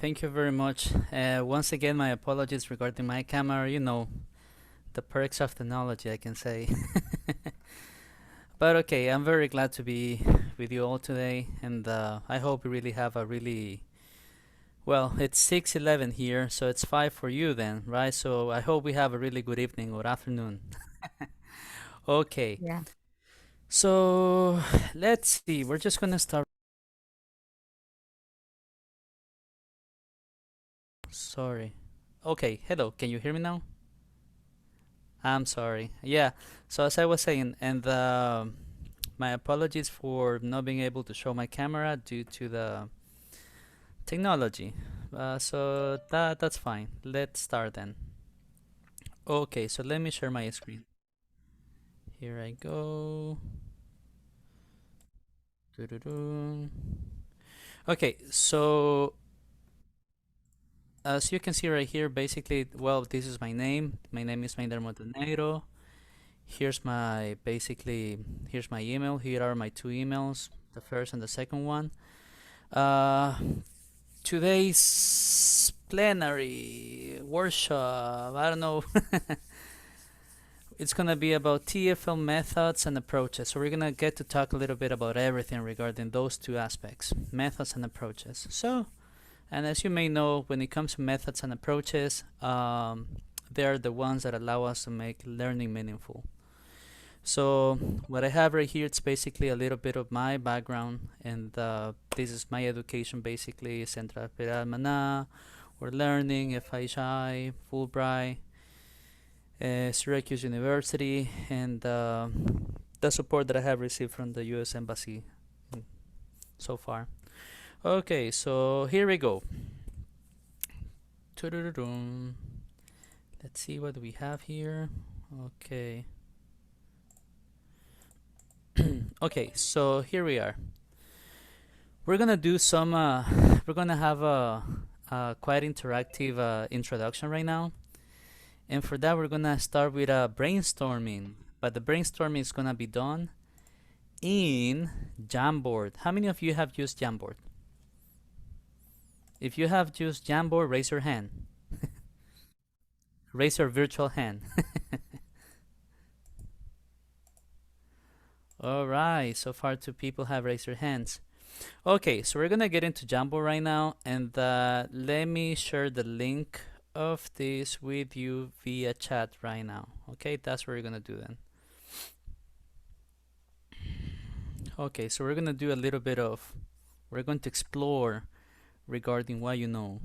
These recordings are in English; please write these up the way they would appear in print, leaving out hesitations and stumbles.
Thank you very much. Once again, my apologies regarding my camera. You know, the perks of technology, I can say. But okay, I'm very glad to be with you all today, and I hope you really have a really well. It's 6:11 here, so it's 5 for you then, right? So I hope we have a really good evening or afternoon. Okay, Yeah. so let's see. We're just gonna start. Sorry. Okay, hello. Can you hear me now? I'm sorry. Yeah. So as I was saying, and my apologies for not being able to show my camera due to the technology. So that's fine. Let's start then. Okay, so let me share my screen. Here I go. Doo-doo-doo. Okay, so as you can see right here, basically, well, this is my name. My name is Montenegro. Here's my basically here's my email. Here are my two emails, the first and the second one. Uh, Today's plenary workshop, I don't know, it's gonna be about TEFL methods and approaches. So we're gonna get to talk a little bit about everything regarding those two aspects, methods and approaches. So, and as you may know, when it comes to methods and approaches, they're the ones that allow us to make learning meaningful. So what I have right here, it's basically a little bit of my background, and this is my education basically, Central Peral Mana, or learning, FIHI, Fulbright, Syracuse University, and the support that I have received from the U.S. Embassy so far. Okay, so here we go. Let's see what we have here. Okay. Okay, so here we are. We're gonna do some. We're gonna have a quite interactive introduction right now, and for that we're gonna start with a brainstorming. But the brainstorming is gonna be done in Jamboard. How many of you have used Jamboard? If you have used Jamboard, raise your hand. Raise your virtual hand. All right. So far, two people have raised their hands. Okay, so we're gonna get into Jamboard right now, and let me share the link of this with you via chat right now. Okay, that's what we're gonna do then. Okay, so we're gonna do a little bit of, we're going to explore regarding what you know.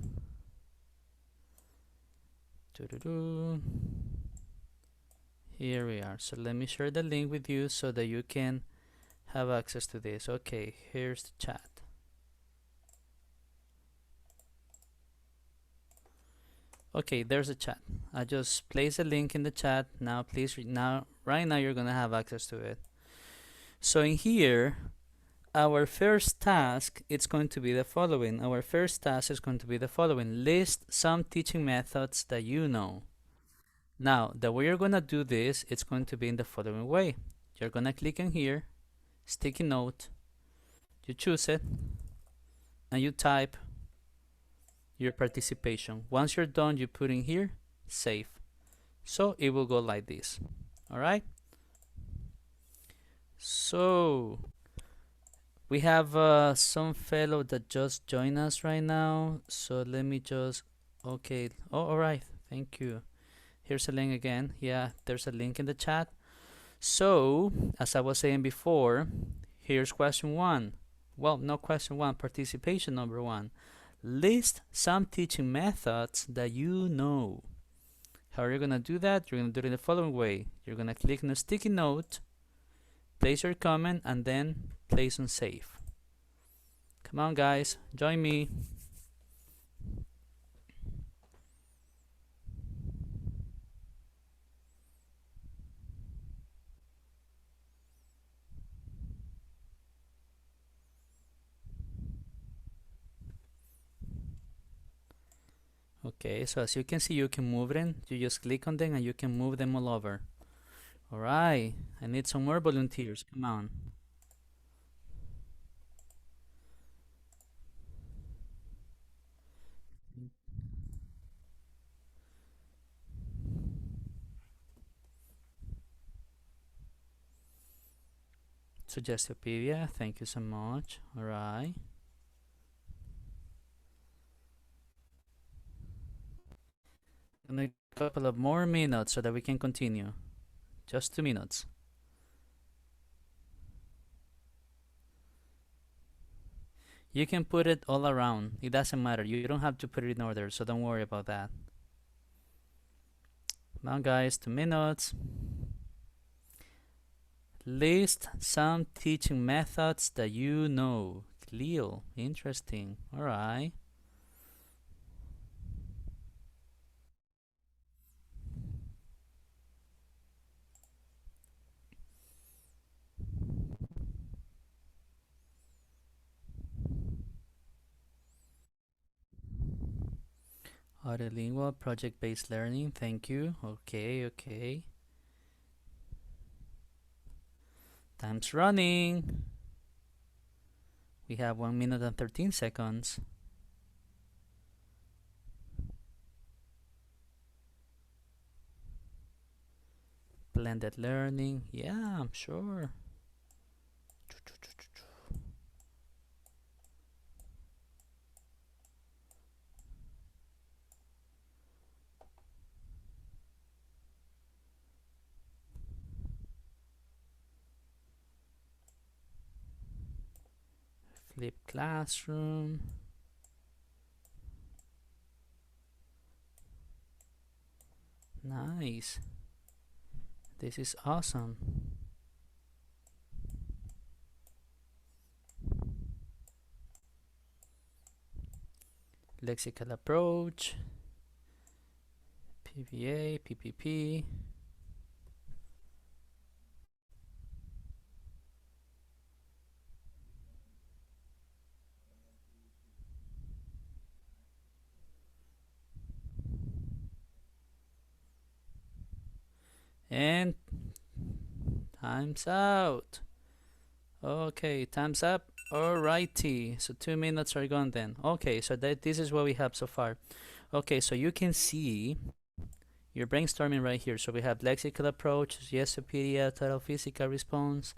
Doo-doo-doo. Here we are. So let me share the link with you so that you can have access to this. Okay, here's the chat. Okay, there's a chat. I just placed a link in the chat. Now, please, right now, you're gonna have access to it. So in here, our first task, it's going to be the following. Our first task is going to be the following. List some teaching methods that you know. Now, the way you're gonna do this, it's going to be in the following way. You're gonna click on here, sticky note, you choose it, and you type your participation. Once you're done, you put in here, save. So it will go like this. All right. So we have some fellow that just joined us right now. So let me just, okay. Oh, all right. Thank you. Here's a link again. Yeah, there's a link in the chat. So as I was saying before, here's question one. Well, no, question one, participation number one. List some teaching methods that you know. How are you going to do that? You're going to do it in the following way. You're going to click on the sticky note, place your comment, and then place on save. Come on, guys, join me. Okay, so as you can see, you can move them. You just click on them and you can move them all over. All right, I need some more volunteers. Come on. Suggestipedia, thank you so much. All right. A couple of more minutes so that we can continue. Just 2 minutes. You can put it all around. It doesn't matter. You don't have to put it in order, so don't worry about that. Come on, guys, 2 minutes. List some teaching methods that you know. Leo, interesting. All right. Autolingual project-based learning. Thank you. Okay, okay. Time's running. We have 1 minute and 13 seconds. Blended learning. Yeah, I'm sure. Flip classroom. Nice. This is awesome. Lexical approach. PVA, PPP. And time's out. Okay, time's up. Alrighty, so 2 minutes are gone then. Okay, so this is what we have so far. Okay, so you can see your brainstorming right here. So we have lexical approach, Yesopedia, total physical response,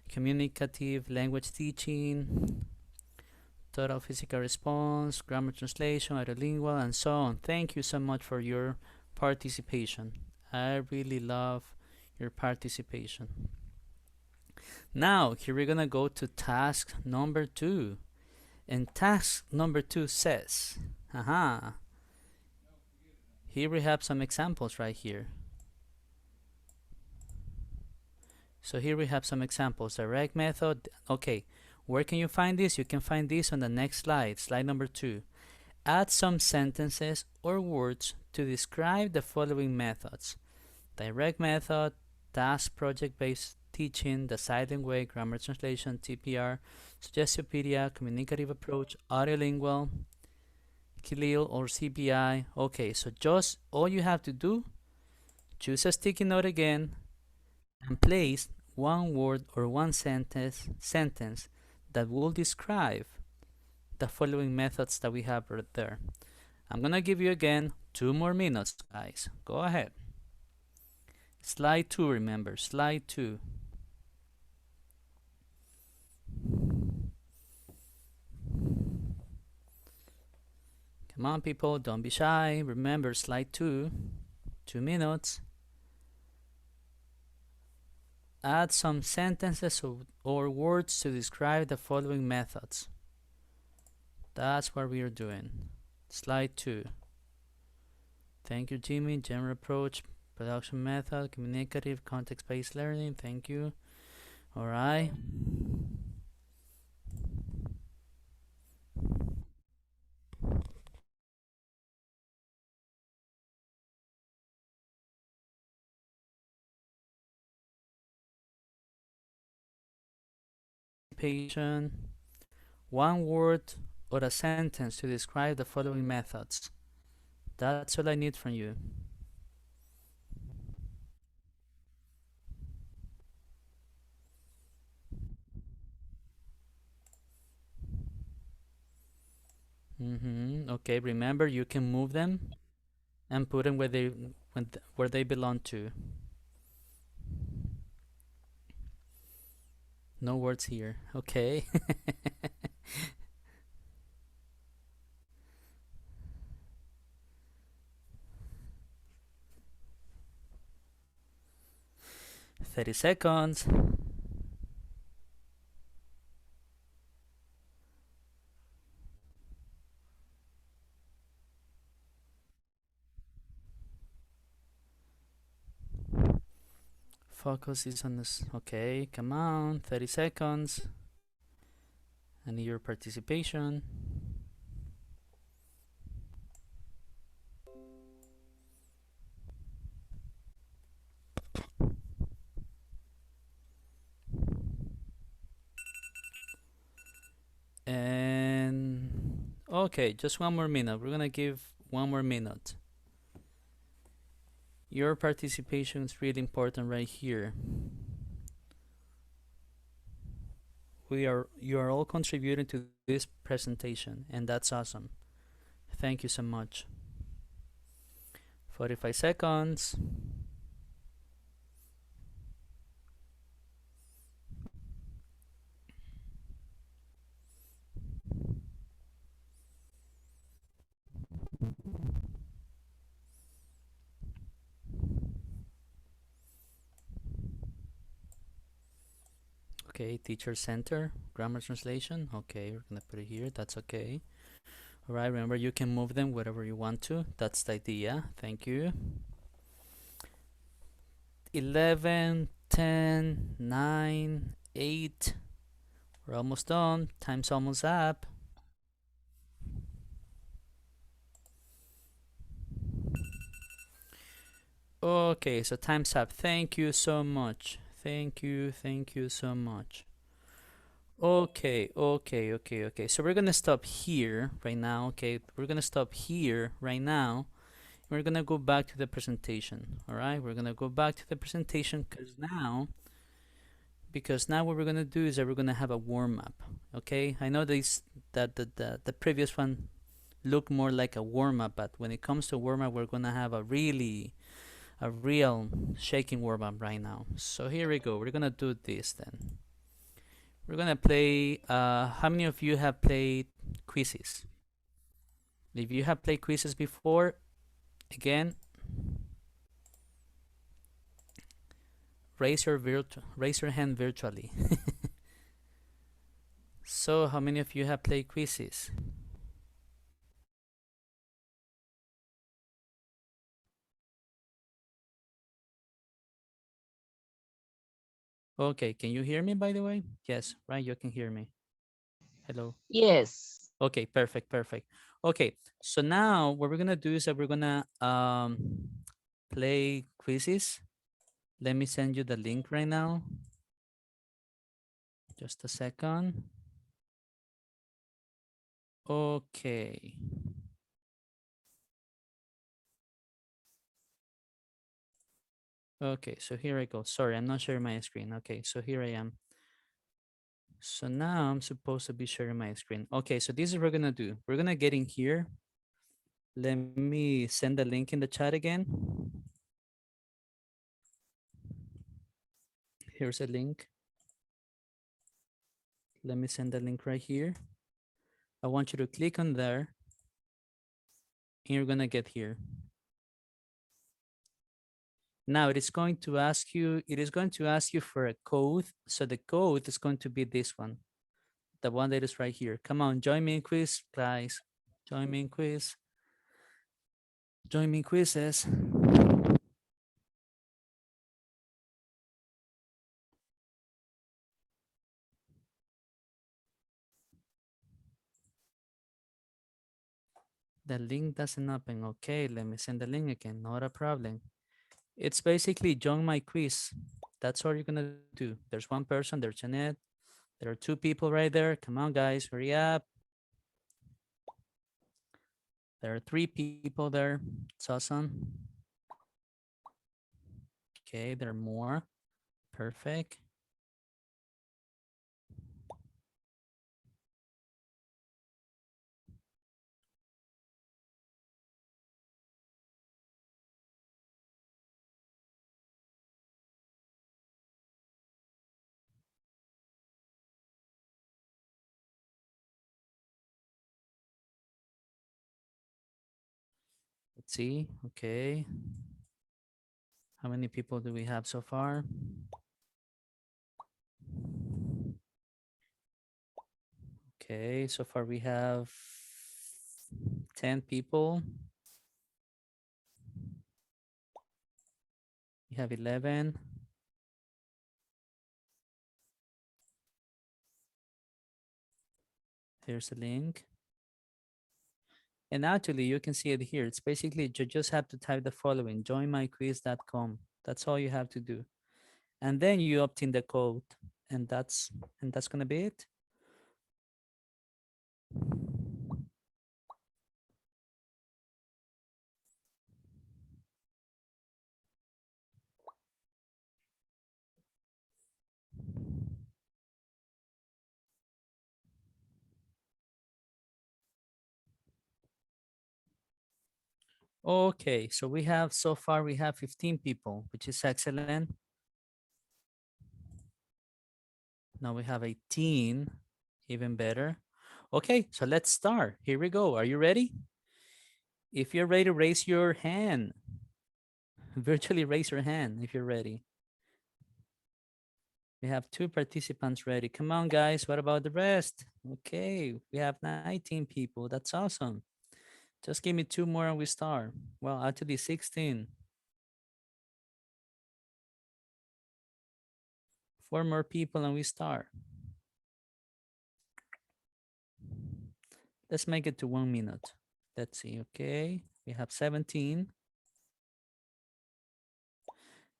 communicative language teaching, total physical response, grammar translation, autolingual, and so on. Thank you so much for your participation. I really love your participation. Now, here we're gonna go to task number 2. And task number 2 says, here we have some examples right here. So here we have some examples. Direct method. Okay, where can you find this? You can find this on the next slide, slide number 2. Add some sentences or words to describe the following methods. Direct method, task project-based teaching, the silent way, grammar translation, TPR, Suggestipedia, communicative approach, autolingual, Khalil or CPI. Okay, so just all you have to do, choose a sticky note again and place one word or one sentence that will describe the following methods that we have right there. I'm gonna give you again 2 more minutes, guys. Go ahead. Slide 2, remember, slide 2. Come on, people, don't be shy. Remember, slide 2, 2 minutes. Add some sentences or words to describe the following methods. That's what we are doing. Slide 2. Thank you, Jimmy. General approach, production method, communicative, context-based learning. Thank you. All right. Patient. One word or a sentence to describe the following methods. That's all I need from you. Okay, remember you can move them and put them where they belong to. No words here. Okay. 30 seconds. Focus is on this. Okay, come on. 30 seconds. I need your participation. And okay, just one more minute. We're gonna give one more minute. Your participation is really important right here. You are all contributing to this presentation, and that's awesome. Thank you so much. 45 seconds. Okay, teacher center, grammar translation. Okay, we're gonna put it here. That's okay. All right, remember you can move them wherever you want to. That's the idea. Thank you. 11, 10, 9, 8. We're almost done. Time's almost up. Okay, so time's up. Thank you so much. Thank you so much. Okay. So we're gonna stop here right now. Okay, we're gonna stop here right now. We're gonna go back to the presentation. All right, we're gonna go back to the presentation because now what we're gonna do is that we're gonna have a warm up. Okay, I know that the previous one looked more like a warm up, but when it comes to warm up, we're gonna have a real shaking warm up right now. So here we go. We're gonna do this then. We're gonna play. How many of you have played quizzes? If you have played quizzes before, again, raise your hand virtually. So, how many of you have played quizzes? Okay, can you hear me by the way? Yes, right, you can hear me. Hello. Yes. Okay, perfect. Okay, so now what we're gonna do is that we're gonna play quizzes. Let me send you the link right now. Just a second. Okay. Okay, so here I go. Sorry, I'm not sharing my screen. Okay, so here I am. So now I'm supposed to be sharing my screen. Okay, so this is what we're gonna do. We're gonna get in here. Let me send the link in the chat again. Here's a link. Let me send the link right here. I want you to click on there and you're gonna get here. Now it is going to ask you for a code. So the code is going to be this one, the one that is right here. Come on, join me in quiz, guys. Join me in quiz. Join me in quizzes. The link doesn't open. Okay, let me send the link again. Not a problem. It's basically join my quiz. That's all you're gonna do. There's one person, there's Jeanette. There are two people right there. Come on, guys, hurry up. There are 3 people there. It's awesome. Okay, there are more. Perfect. Let's see. Okay. How many people do we have so far? Okay, so far we have 10 people. We have 11. Here's the link. And actually, you can see it here. It's basically, you just have to type the following, joinmyquiz.com. That's all you have to do. And then you opt in the code, and that's gonna be it. Okay, so we have, so far we have 15 people, which is excellent. Now we have 18, even better. Okay, so let's start. Here we go. Are you ready? If you're ready, raise your hand. Virtually raise your hand if you're ready. We have 2 participants ready. Come on, guys. What about the rest? Okay, we have 19 people. That's awesome. Just give me 2 more and we start. Well, actually 16. 4 more people and we start. Let's make it to 1 minute. Let's see. Okay, we have 17.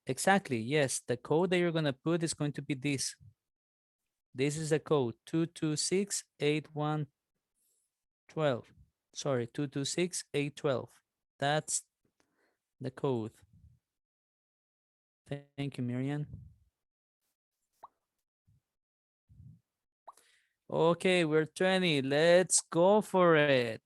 Exactly. Yes, the code that you're going to put is going to be this. This is the code 2268112. Sorry, 226812. That's the code. Thank you, Miriam. Okay, we're 20. Let's go for it.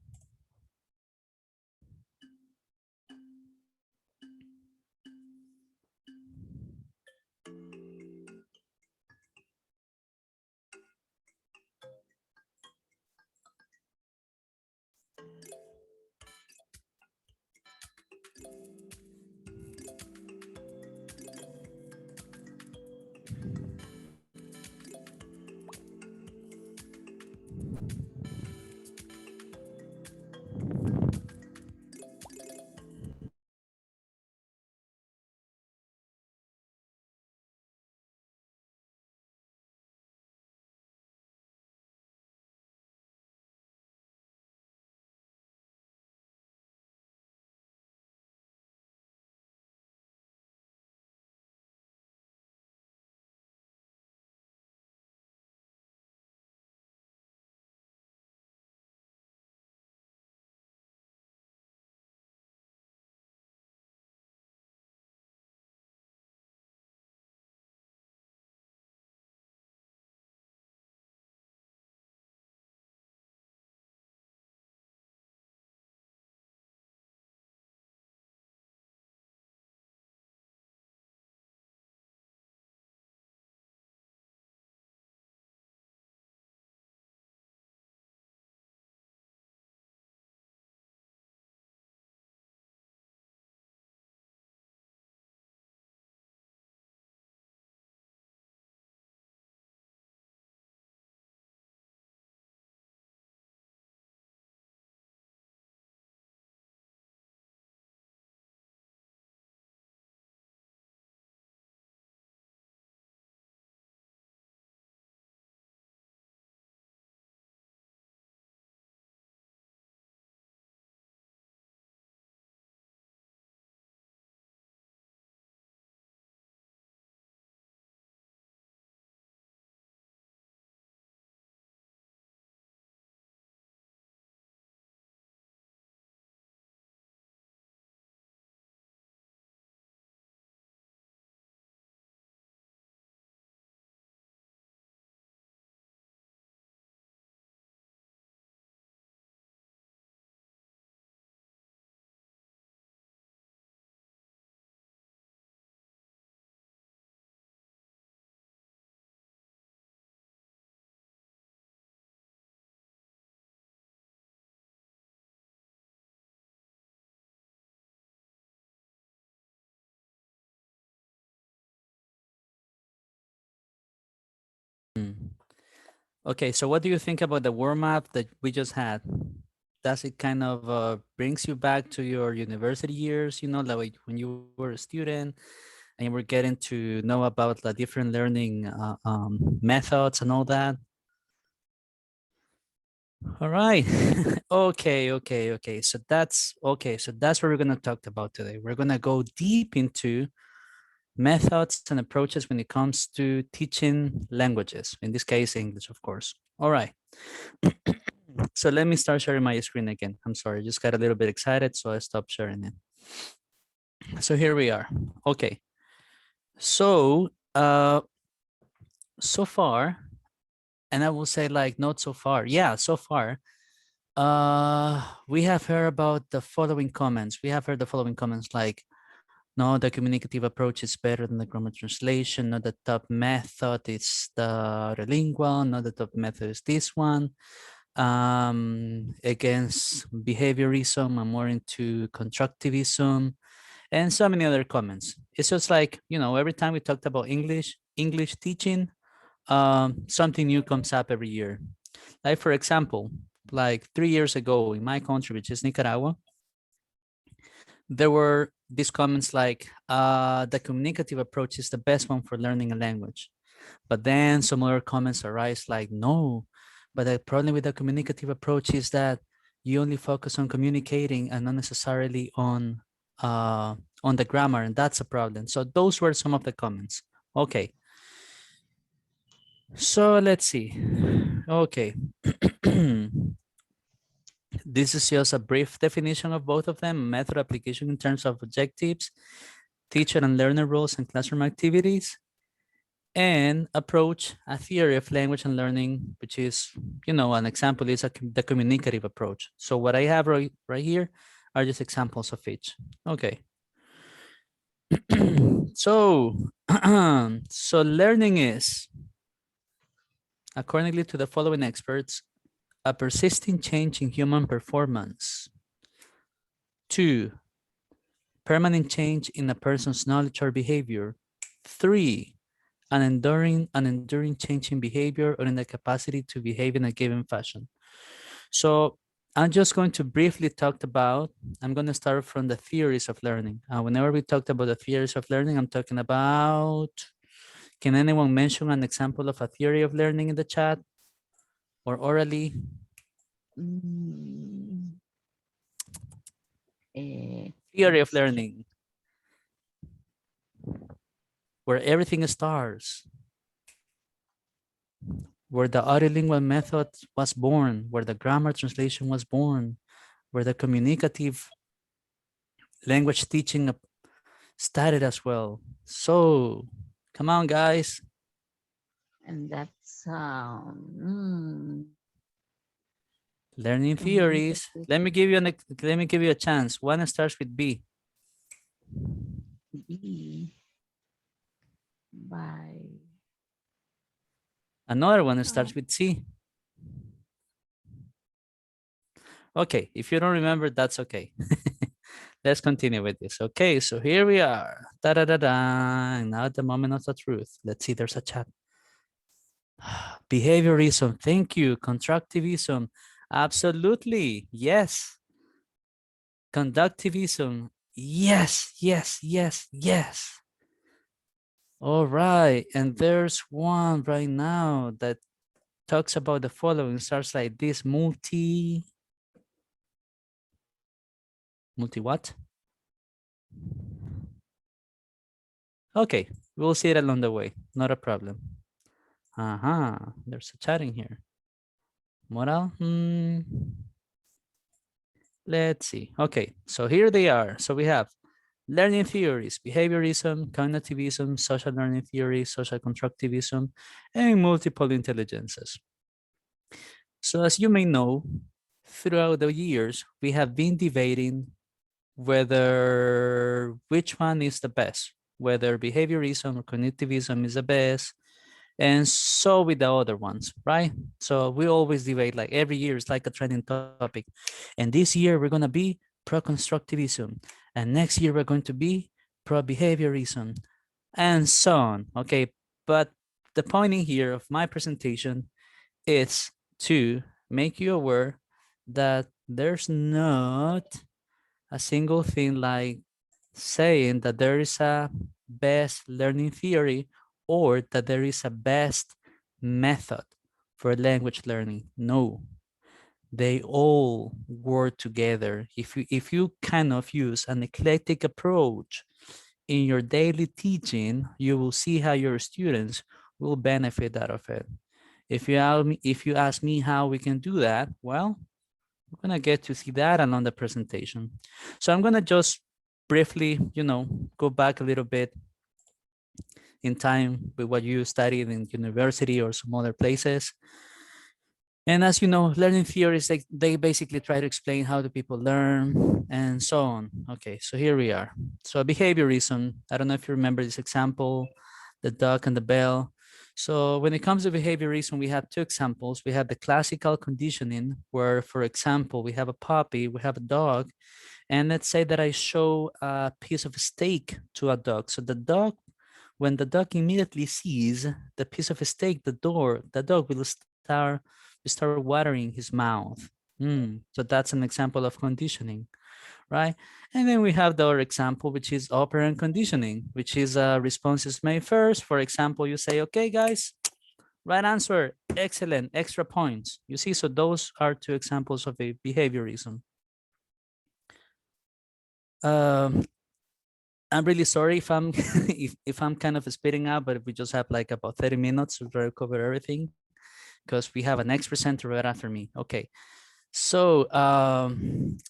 Okay, so what do you think about the warm-up that we just had? Does it kind of brings you back to your university years, you know, like when you were a student and you were getting to know about the different learning methods and all that? All right. Okay. So that's what we're going to talk about today. We're going to go deep into methods and approaches when it comes to teaching languages, in this case, English, of course. All right. So let me start sharing my screen again. I'm sorry, I just got a little bit excited, so I stopped sharing it. So here we are. Okay. So so far, and I will say like not so far. Yeah, so far. We have heard about the following comments. We have heard the following comments like, no, the communicative approach is better than the grammar translation. No, the top method is the relingual. No, the top method is this one. Against behaviorism, I'm more into constructivism, and so many other comments. It's just like, you know, every time we talked about English teaching, something new comes up every year. Like, for example, like 3 years ago in my country, which is Nicaragua, there were these comments like, the communicative approach is the best one for learning a language. But then some other comments arise like, no, but the problem with the communicative approach is that you only focus on communicating and not necessarily on the grammar, and that's a problem. So those were some of the comments. Okay. So let's see. Okay. This is just a brief definition of both of them, method application in terms of objectives, teacher and learner roles and classroom activities, and approach, a theory of language and learning, which is, you know, an example is the communicative approach. So what I have right here are just examples of each. Okay. So, so learning is, accordingly to the following experts, a persisting change in human performance. 2, permanent change in a person's knowledge or behavior. 3, an enduring change in behavior or in the capacity to behave in a given fashion. So I'm just going to briefly talk about, I'm going to start from the theories of learning. Whenever we talked about the theories of learning, I'm talking about, can anyone mention an example of a theory of learning in the chat or orally? Theory of learning, where everything starts, where the audiolingual method was born, where the grammar translation was born, where the communicative language teaching started as well. So come on, guys. And that's Learning theories. Let me give you a chance. One starts with B. B by Another one starts with C. Okay, if you don't remember, that's okay. Let's continue with this. Okay, so here we are. Da da da da. Now at the moment of the truth. Let's see, there's a chat. Behaviorism. Thank you. Constructivism. Absolutely. Yes. Conductivism. Yes. All right. And there's one right now that talks about the following. Starts like this: multi what? Okay, we'll see it along the way. Not a problem. There's a chat in here. Moral? Let's see. Okay, so here they are. So we have learning theories, behaviorism, cognitivism, social learning theory, social constructivism, and multiple intelligences. So as you may know, throughout the years, we have been debating whether which one is the best, whether behaviorism or cognitivism is the best, and so with the other ones, right? So we always debate, like every year it's like a trending topic. And this year we're gonna be pro-constructivism, and next year we're going to be pro-behaviorism, and so on, okay? But the point in here of my presentation is to make you aware that there's not a single thing like saying that there is a best learning theory or that there is a best method for language learning. No, they all work together. If you kind of use an eclectic approach in your daily teaching, you will see how your students will benefit out of it. If you ask me how we can do that, well, we're gonna get to see that along the presentation. So I'm gonna just briefly, go back a little bit in time with what you studied in university or some other places. And as you know, learning theories, they basically try to explain how do people learn and so on. Okay, so here we are. So behaviorism, I don't know if you remember this example, the duck and the bell. So when it comes to behaviorism, we have two examples. We have the classical conditioning, where, for example, we have a puppy, we have a dog, and let's say that I show a piece of steak to a dog. So when the dog immediately sees the piece of steak, the dog will start watering his mouth. So that's an example of conditioning, right? And then we have the other example, which is operant conditioning, which is responses made first. For example, you say, okay, guys, right answer, excellent, extra points. You see, so those are two examples of a behaviorism. Um, I'm really sorry if I'm if I'm kind of spitting out, but we just have like about 30 minutes to try to cover everything because we have an next presenter right after me. Okay, so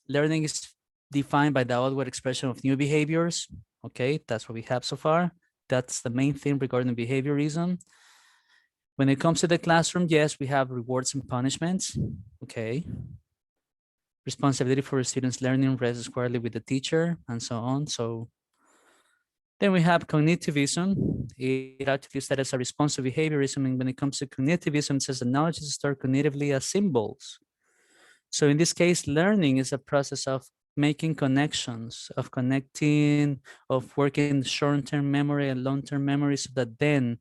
learning is defined by the outward expression of new behaviors. Okay, that's what we have so far. That's the main thing regarding behaviorism. When it comes to the classroom, yes, we have rewards and punishments. Okay. Responsibility for students' learning rests squarely with the teacher and so on. So then we have cognitivism. It actually studies a response to behaviorism. And when it comes to cognitivism, it says that knowledge is stored cognitively as symbols. So in this case, learning is a process of making connections, of connecting, of working short-term memory and long-term memory so that then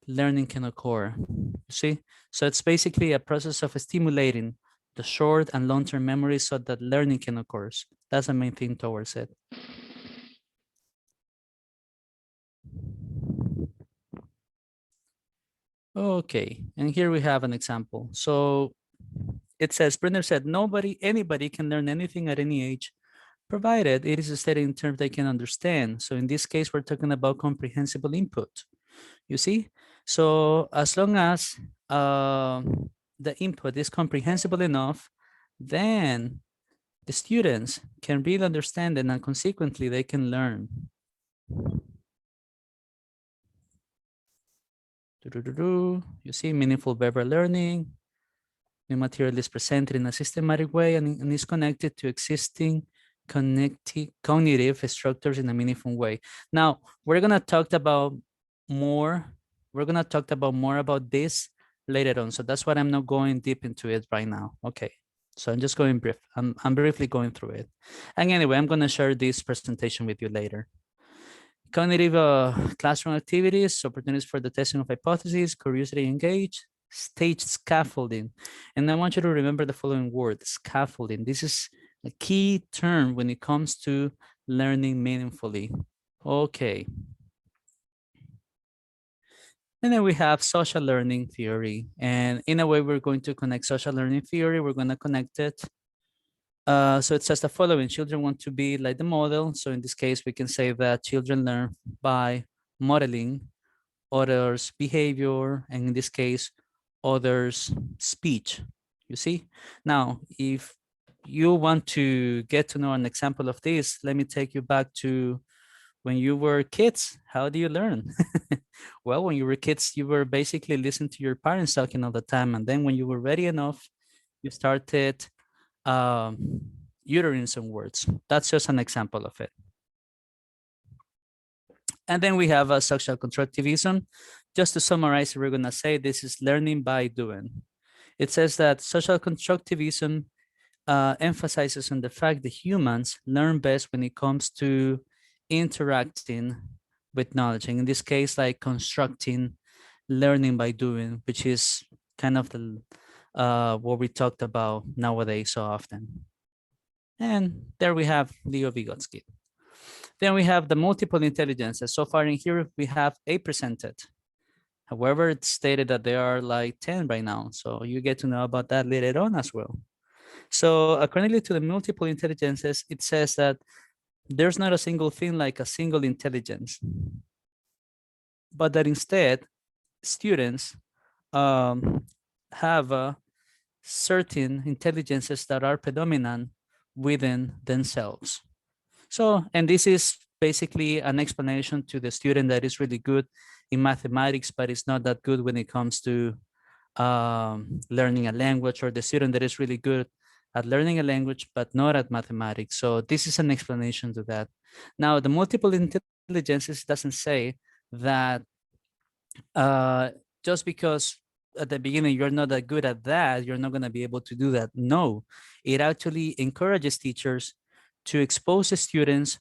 learning can occur. You see? So it's basically a process of stimulating the short and long-term memory so that learning can occur. That's the main thing towards it. Okay, and here we have an example. So it says, Brenner said, anybody can learn anything at any age, provided it is stated in terms they can understand. So in this case, we're talking about comprehensible input. You see? So as long as the input is comprehensible enough, then the students can really understand it and consequently they can learn. You see, meaningful verbal learning. New material is presented in a systematic way and is connected to existing cognitive structures in a meaningful way. Now, we're gonna talk about more. We're gonna talk about more about this later on. So that's why I'm not going deep into it right now. Okay. So I'm just going brief. I'm briefly going through it. And anyway, I'm gonna share this presentation with you later. Cognitive classroom activities, opportunities for the testing of hypotheses, curiosity engaged, stage scaffolding. And I want you to remember the following word, scaffolding. This is a key term when it comes to learning meaningfully. Okay. And then we have social learning theory. And in a way, we're going to connect social learning theory. We're going to connect it. So it says the following: children want to be like the model. So in this case, we can say that children learn by modeling others' behavior, and in this case, others' speech. You see? Now, if you want to get to know an example of this, let me take you back to when you were kids. How do you learn? Well, when you were kids, you were basically listening to your parents talking all the time. And then when you were ready enough, you started uttering some words. That's just an example of it. And then we have a social constructivism. Just to summarize, we're going to say this is learning by doing. It says that social constructivism emphasizes on the fact that humans learn best when it comes to interacting with knowledge. And in this case, like constructing learning by doing, which is kind of the what we talked about nowadays so often. And there we have Leo Vygotsky. Then we have the multiple intelligences. So far in here, we have 8 presented. However, it's stated that there are like 10 right now. So you get to know about that later on as well. So according to the multiple intelligences, it says that there's not a single thing like a single intelligence, but that instead students have certain intelligences that are predominant within themselves. So, and this is basically an explanation to the student that is really good in mathematics, but it's not that good when it comes to learning a language, or the student that is really good at learning a language, but not at mathematics. So this is an explanation to that. Now, the multiple intelligences doesn't say that uh, just because at the beginning you're not that good at that, you're not going to be able to do that. No, it actually encourages teachers to expose the students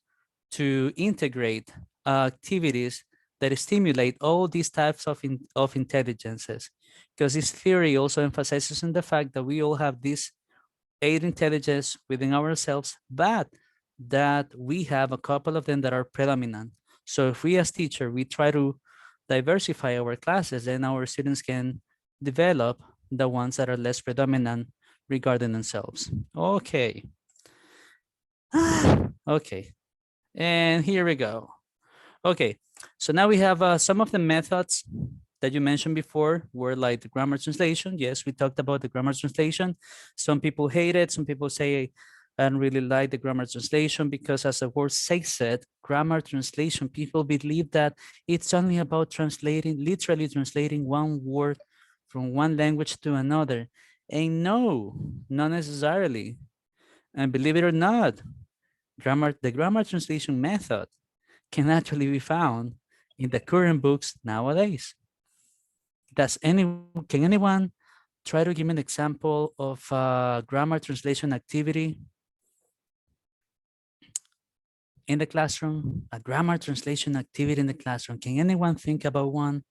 to integrate activities that stimulate all these types of intelligences. Because this theory also emphasizes on the fact that we all have these 8 intelligences within ourselves, but that we have a couple of them that are predominant. So if we as teacher, we try to diversify our classes, then our students can develop the ones that are less predominant regarding themselves. Okay. Okay. And here we go. Okay, so now we have some of the methods that you mentioned before were like the grammar translation. Yes, we talked about the grammar translation. Some people hate it. Some people say, I don't really like the grammar translation because, as the word says it, grammar translation, people believe that it's only about translating, literally translating one word from one language to another. And no, not necessarily. And believe it or not, the grammar translation method can actually be found in the current books nowadays. Can anyone try to give me an example of a grammar translation activity in the classroom? A grammar translation activity in the classroom. Can anyone think about one?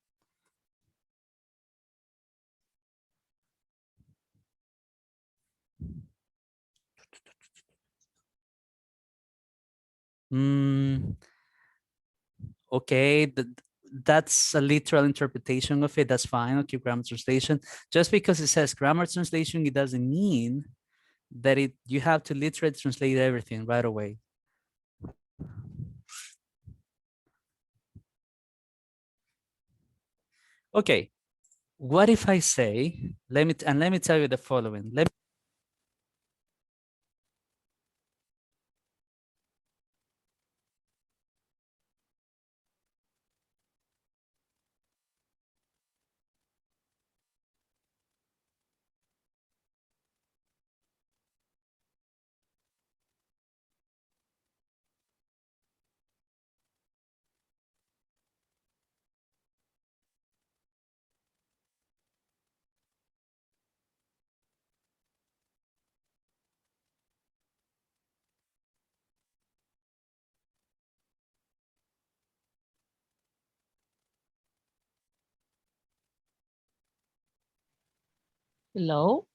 Mm, okay, that's a literal interpretation of it. That's fine. Okay, grammar translation. Just because it says grammar translation, it doesn't mean that you have to literally translate everything right away. Okay, what if I say, let me tell you the following. Hello?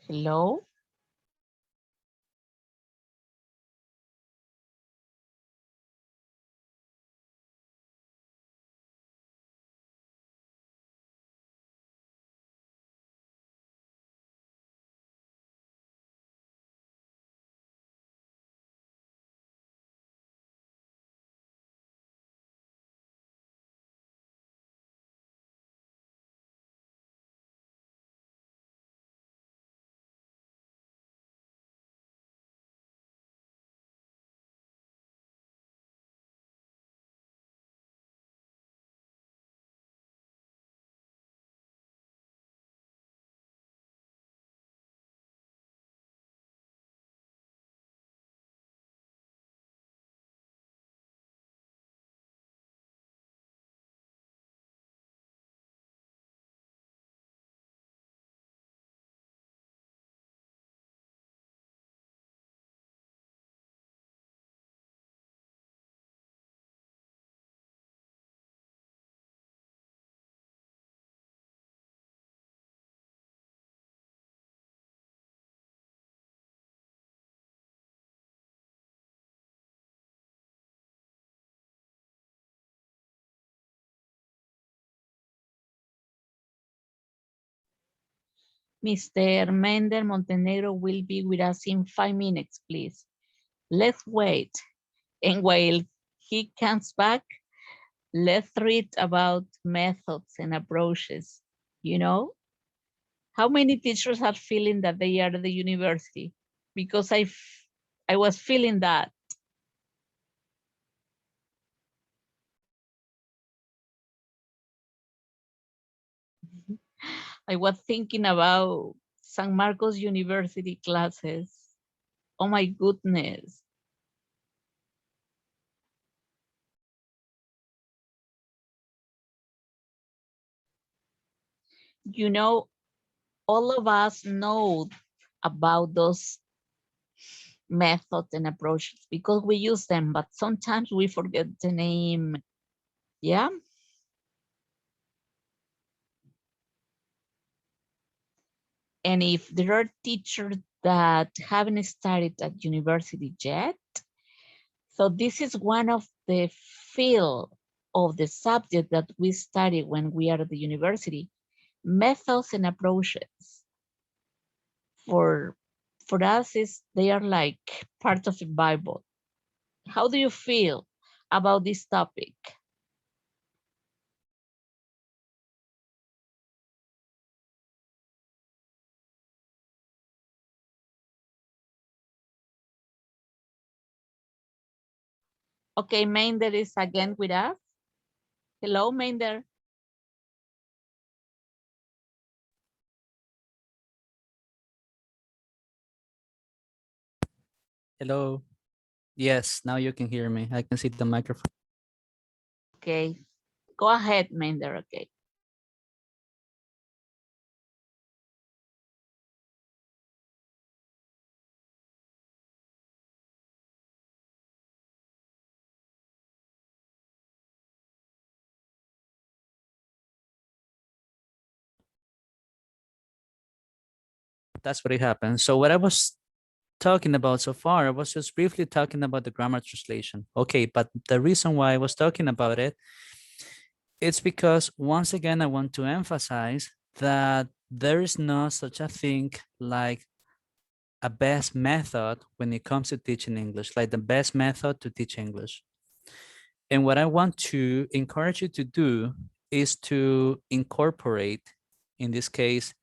Hello? Mr. Mender Montenegro will be with us in 5 minutes, please. Let's wait. And while he comes back, let's read about methods and approaches. You know, how many teachers are feeling that they are at the university? Because I was feeling that. I was thinking about San Marcos University classes. Oh my goodness. You know, all of us know about those methods and approaches because we use them, but sometimes we forget the name. Yeah. And if there are teachers that haven't started at university yet, so this is one of the field of the subject that we study when we are at the university, methods and approaches. For for us, is they are like part of the Bible. How do you feel about this topic? Okay, Mainder is again with us. Hello, Mainder. Hello. Yes, now you can hear me. I can see the microphone. Okay, go ahead, Mainder. Okay. That's what it happened. So what I was talking about so far, I was just briefly talking about the grammar translation. Okay, but the reason why I was talking about it, it's because once again, I want to emphasize that there is no such a thing like a best method when it comes to teaching English, like the best method to teach English. And what I want to encourage you to do is to incorporate, in this case,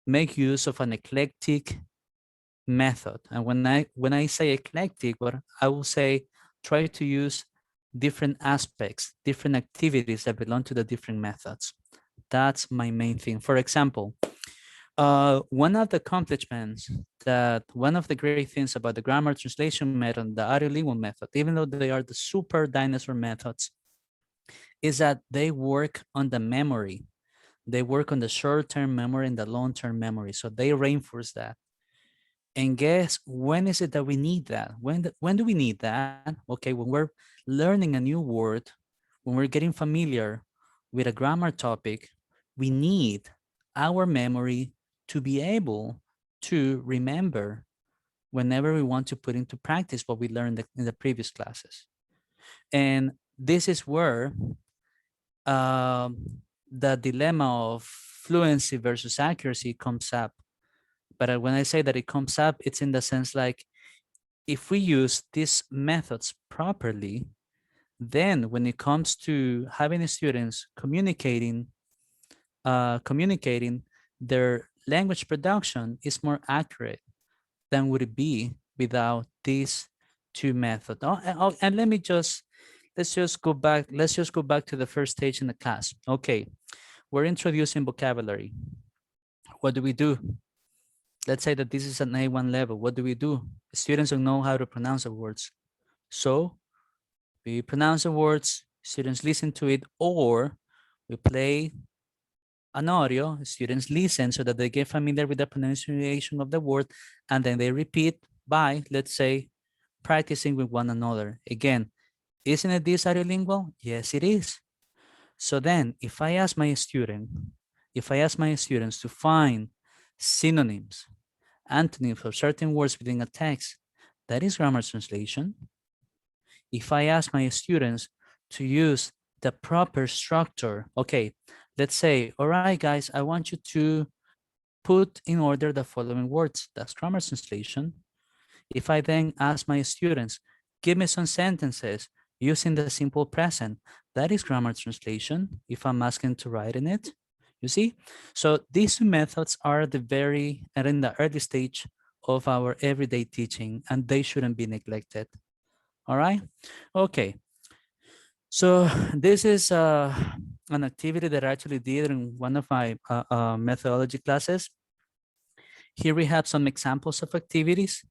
make use of an eclectic method. And when I say eclectic, what I will say, try to use different aspects, different activities that belong to the different methods. That's my main thing. For example, one of the accomplishments that one of the great things about the grammar translation method, the audiolingual method, even though they are the super dinosaur methods, is that they work on the memory. They work on the short-term memory and the long-term memory. So they reinforce that. And guess when is it that we need that? When do we need that? Okay, when we're learning a new word, when we're getting familiar with a grammar topic, we need our memory to be able to remember whenever we want to put into practice what we learned in the previous classes. And this is where the dilemma of fluency versus accuracy comes up. But when I say that it comes up, it's in the sense like, if we use these methods properly, then when it comes to having students communicating, their language production is more accurate than would it be without these two methods. And let's just go back. Let's just go back to the first stage in the class. Okay, we're introducing vocabulary. What do we do? Let's say that this is an A1 level. What do we do? Students don't know how to pronounce the words. So we pronounce the words, students listen to it, or we play an audio, students listen so that they get familiar with the pronunciation of the word, and then they repeat by, let's say, practicing with one another. Again, isn't it this audiolingual? Yes, it is. So then if I ask my students to find synonyms, antonyms for certain words within a text, that is grammar translation. If I ask my students to use the proper structure, okay, let's say, all right, guys, I want you to put in order the following words. That's grammar translation. If I then ask my students, give me some sentences using the simple present, that is grammar translation if I'm asking to write in it. You see? So these two methods are in the early stage of our everyday teaching, and they shouldn't be neglected. All right? Okay. So this is an activity that I actually did in one of my methodology classes. Here we have some examples of activities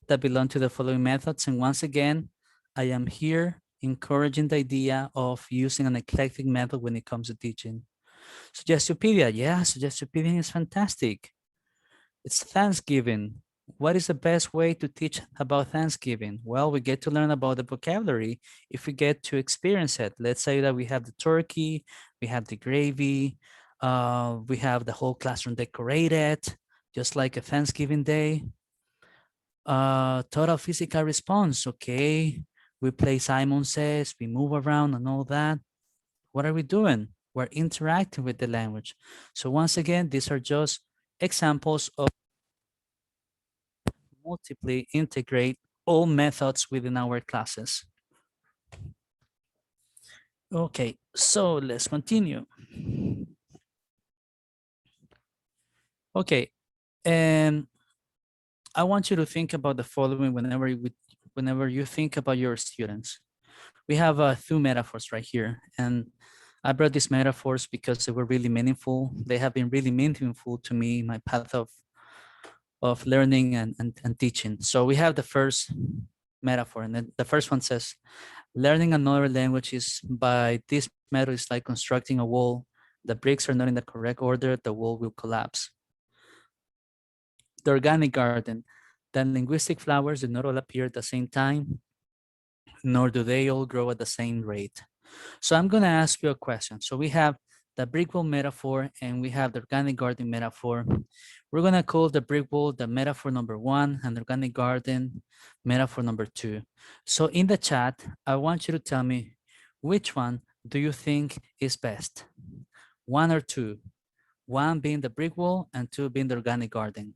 that belong to the following methods. And once again, I am here encouraging the idea of using an eclectic method when it comes to teaching. Suggestopedia, yeah, Suggestopedia is fantastic. It's Thanksgiving. What is the best way to teach about Thanksgiving? Well, we get to learn about the vocabulary if we get to experience it. Let's say that we have the turkey, we have the gravy, we have the whole classroom decorated, just like a Thanksgiving day. Total physical response, okay. We play Simon Says, we move around and all that. What are we doing? We're interacting with the language. So once again, these are just examples of multiply integrate all methods within our classes. Okay, so let's continue. Okay, and I want you to think about the following whenever you think about your students. We have two metaphors right here, and I brought these metaphors because they were really meaningful. They have been really meaningful to me in my path of learning and teaching. So we have the first metaphor, and then the first one says, learning another language is by this method is like constructing a wall. The bricks are not in the correct order, the wall will collapse. The organic garden, the linguistic flowers do not all appear at the same time, nor do they all grow at the same rate. So I'm going to ask you a question. So we have the brick wall metaphor and we have the organic garden metaphor. We're going to call the brick wall the metaphor number 1 and the organic garden metaphor number 2. So in the chat, I want you to tell me which one do you think is best? 1 or 2? 1 being the brick wall and 2 being the organic garden.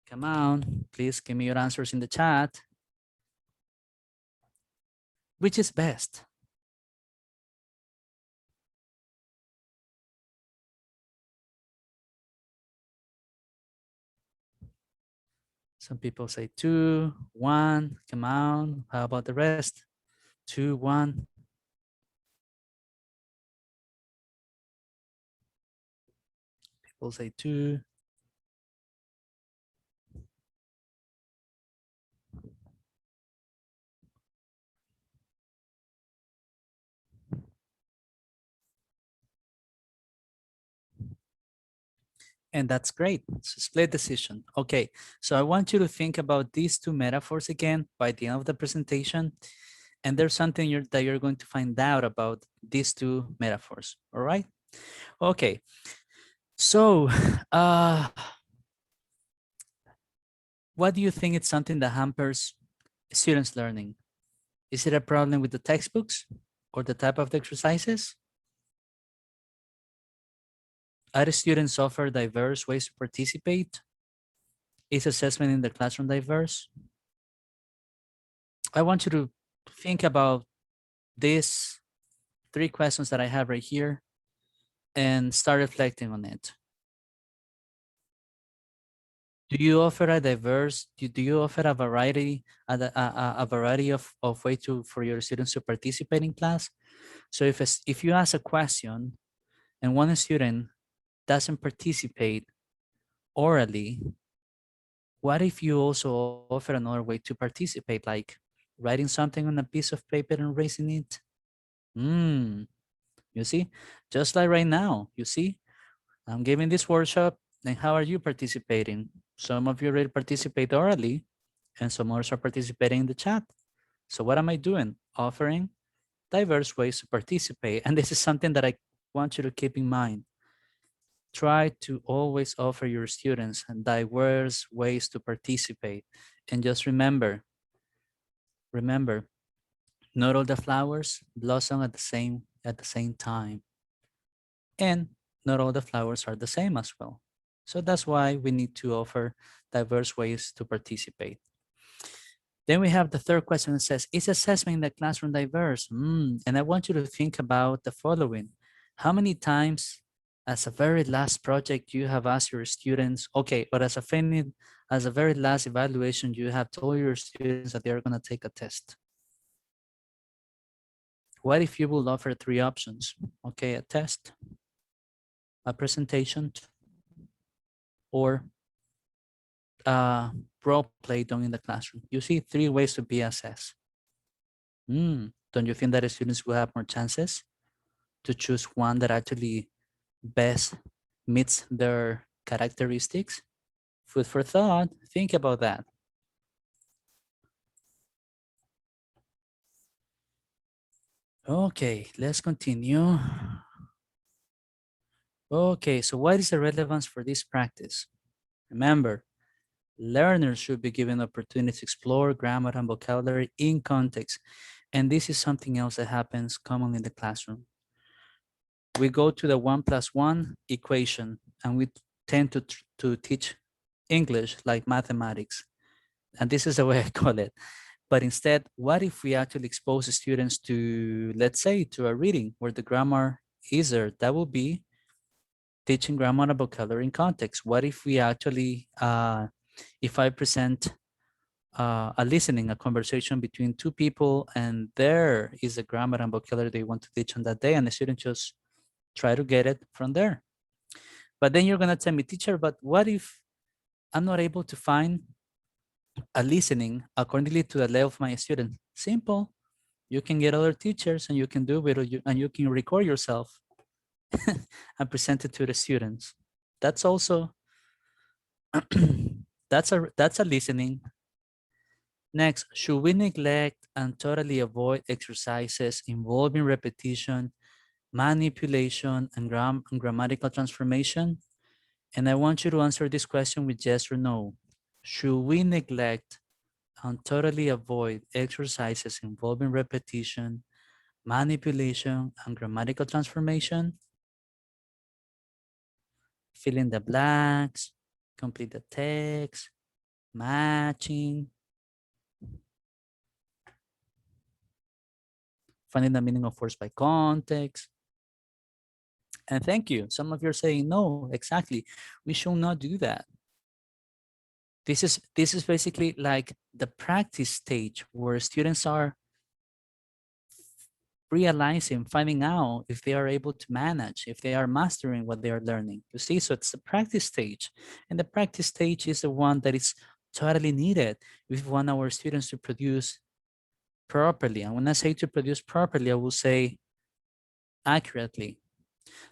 Come on, please give me your answers in the chat. Which is best? Some people say 2, 1, come on. How about the rest? 2, 1. People say 2. And that's great. It's a split decision. Okay, so I want you to think about these two metaphors again by the end of the presentation. And there's something that you're going to find out about these two metaphors. All right? Okay, so what do you think is something that hampers students' learning? Is it a problem with the textbooks or the type of the exercises? Are the students offer diverse ways to participate? Is assessment in the classroom diverse? I want you to think about these 3 questions that I have right here and start reflecting on it. Do you offer a diverse, do you offer a variety, a variety of way for your students to participate in class? So if you ask a question and one student doesn't participate orally, what if you also offer another way to participate, like writing something on a piece of paper and raising it? You see, just like right now, you see, I'm giving this workshop, and how are you participating? Some of you already participate orally, and some others are participating in the chat. So what am I doing? Offering diverse ways to participate. And this is something that I want you to keep in mind. Try to always offer your students diverse ways to participate. And just remember, not all the flowers blossom at the same time. And not all the flowers are the same as well. So that's why we need to offer diverse ways to participate. Then we have the third question that says, is assessment in the classroom diverse? And I want you to think about the following. How many times as a very last project you have asked your students, okay, but as a very last evaluation, you have told your students that they're gonna take a test. What if you will offer three options? Okay, a test, a presentation, or role play done in the classroom. You see 3 ways to be assessed. Don't you think that the students will have more chances to choose one that actually best meets their characteristics? Food for thought. Think about that. Okay, let's continue. Okay, so what is the relevance for this practice? Remember, learners should be given opportunity to explore grammar and vocabulary in context. And this is something else that happens commonly in the classroom. We go to the 1+1 equation and we tend to teach English like mathematics. And this is the way I call it. But instead, what if we actually expose the students to, let's say, to a reading where the grammar is there? That will be teaching grammar and vocabulary in context. What if we actually, if I present a listening, a conversation between two people, and there is the grammar and vocabulary they want to teach on that day, and the student just try to get it from there. But then you're gonna tell me, teacher, but what if I'm not able to find a listening accordingly to the level of my student? Simple. You can get other teachers and you can do it, and you can record yourself and present it to the students. That's also that's a listening. Next, should we neglect and totally avoid exercises involving repetition, manipulation, and grammatical transformation? And I want you to answer this question with yes or no. Should we neglect and totally avoid exercises involving repetition, manipulation, and grammatical transformation? Fill in the blanks, complete the text, matching, finding the meaning of words by context. And thank you. Some of you are saying, no, exactly. We should not do that. This is basically like the practice stage where students are realizing, finding out if they are able to manage, if they are mastering what they are learning. You see, so it's the practice stage. And the practice stage is the one that is totally needed if we want our students to produce properly. And when I say to produce properly, I will say accurately.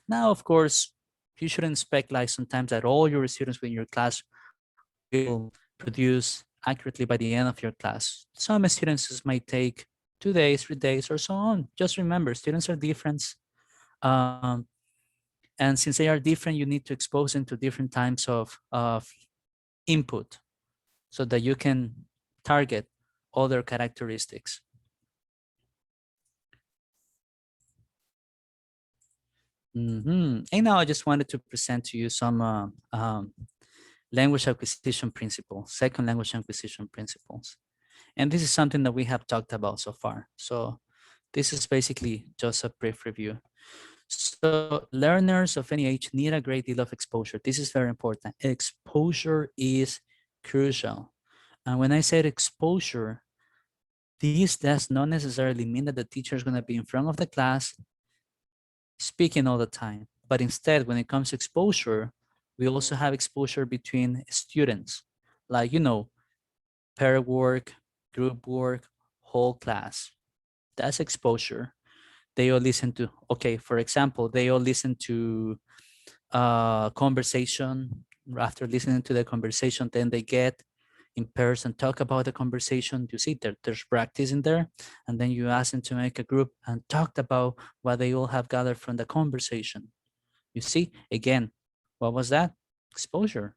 Now, of course, you shouldn't expect like sometimes that all your students in your class will produce accurately by the end of your class. Some students might take 2 days, 3 days, or so on. Just remember, students are different. Um, and since they are different, you need to expose them to different types of input so that you can target other characteristics. And now I just wanted to present to you some language acquisition principles, second language acquisition principles. And this is something that we have talked about so far. So this is basically just a brief review. So learners of any age need a great deal of exposure. This is very important. Exposure is crucial. And when I said exposure, this does not necessarily mean that the teacher is going to be in front of the class speaking all the time. But instead, when it comes to exposure, we also have exposure between students, like, you know, pair work, group work, whole class. That's exposure. They all listen to, okay, for example, they all listen to a conversation. After listening to the conversation, then they get in pairs and talk about the conversation. You see, there's practice in there. And then you ask them to make a group and talk about what they all have gathered from the conversation. You see, again, what was that? Exposure.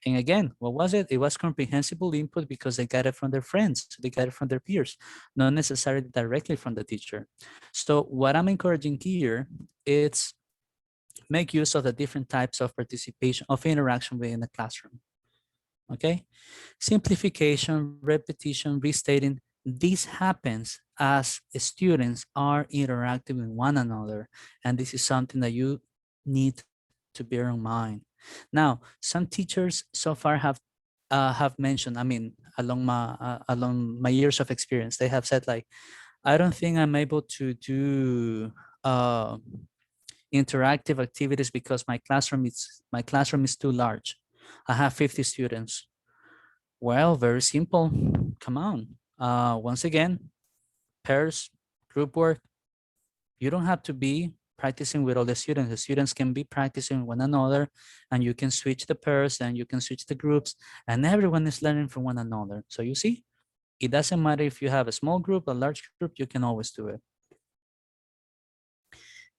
And again, what was it? It was comprehensible input because they got it from their friends, they got it from their peers, not necessarily directly from the teacher. So what I'm encouraging here, it's make use of the different types of participation, of interaction within the classroom. Okay? Simplification, repetition, restating, this happens as students are interacting with one another. And this is something that you need to bear in mind. Now, some teachers so far have mentioned, I mean, along my years of experience, they have said like, I don't think I'm able to do uh, interactive activities because my classroom is too large. I have 50 students. Well, very simple. Come on. Once again, pairs, group work. You don't have to be practicing with all the students. The students can be practicing with one another, and you can switch the pairs and you can switch the groups, and everyone is learning from one another. So you see, it doesn't matter if you have a small group, a large group, you can always do it.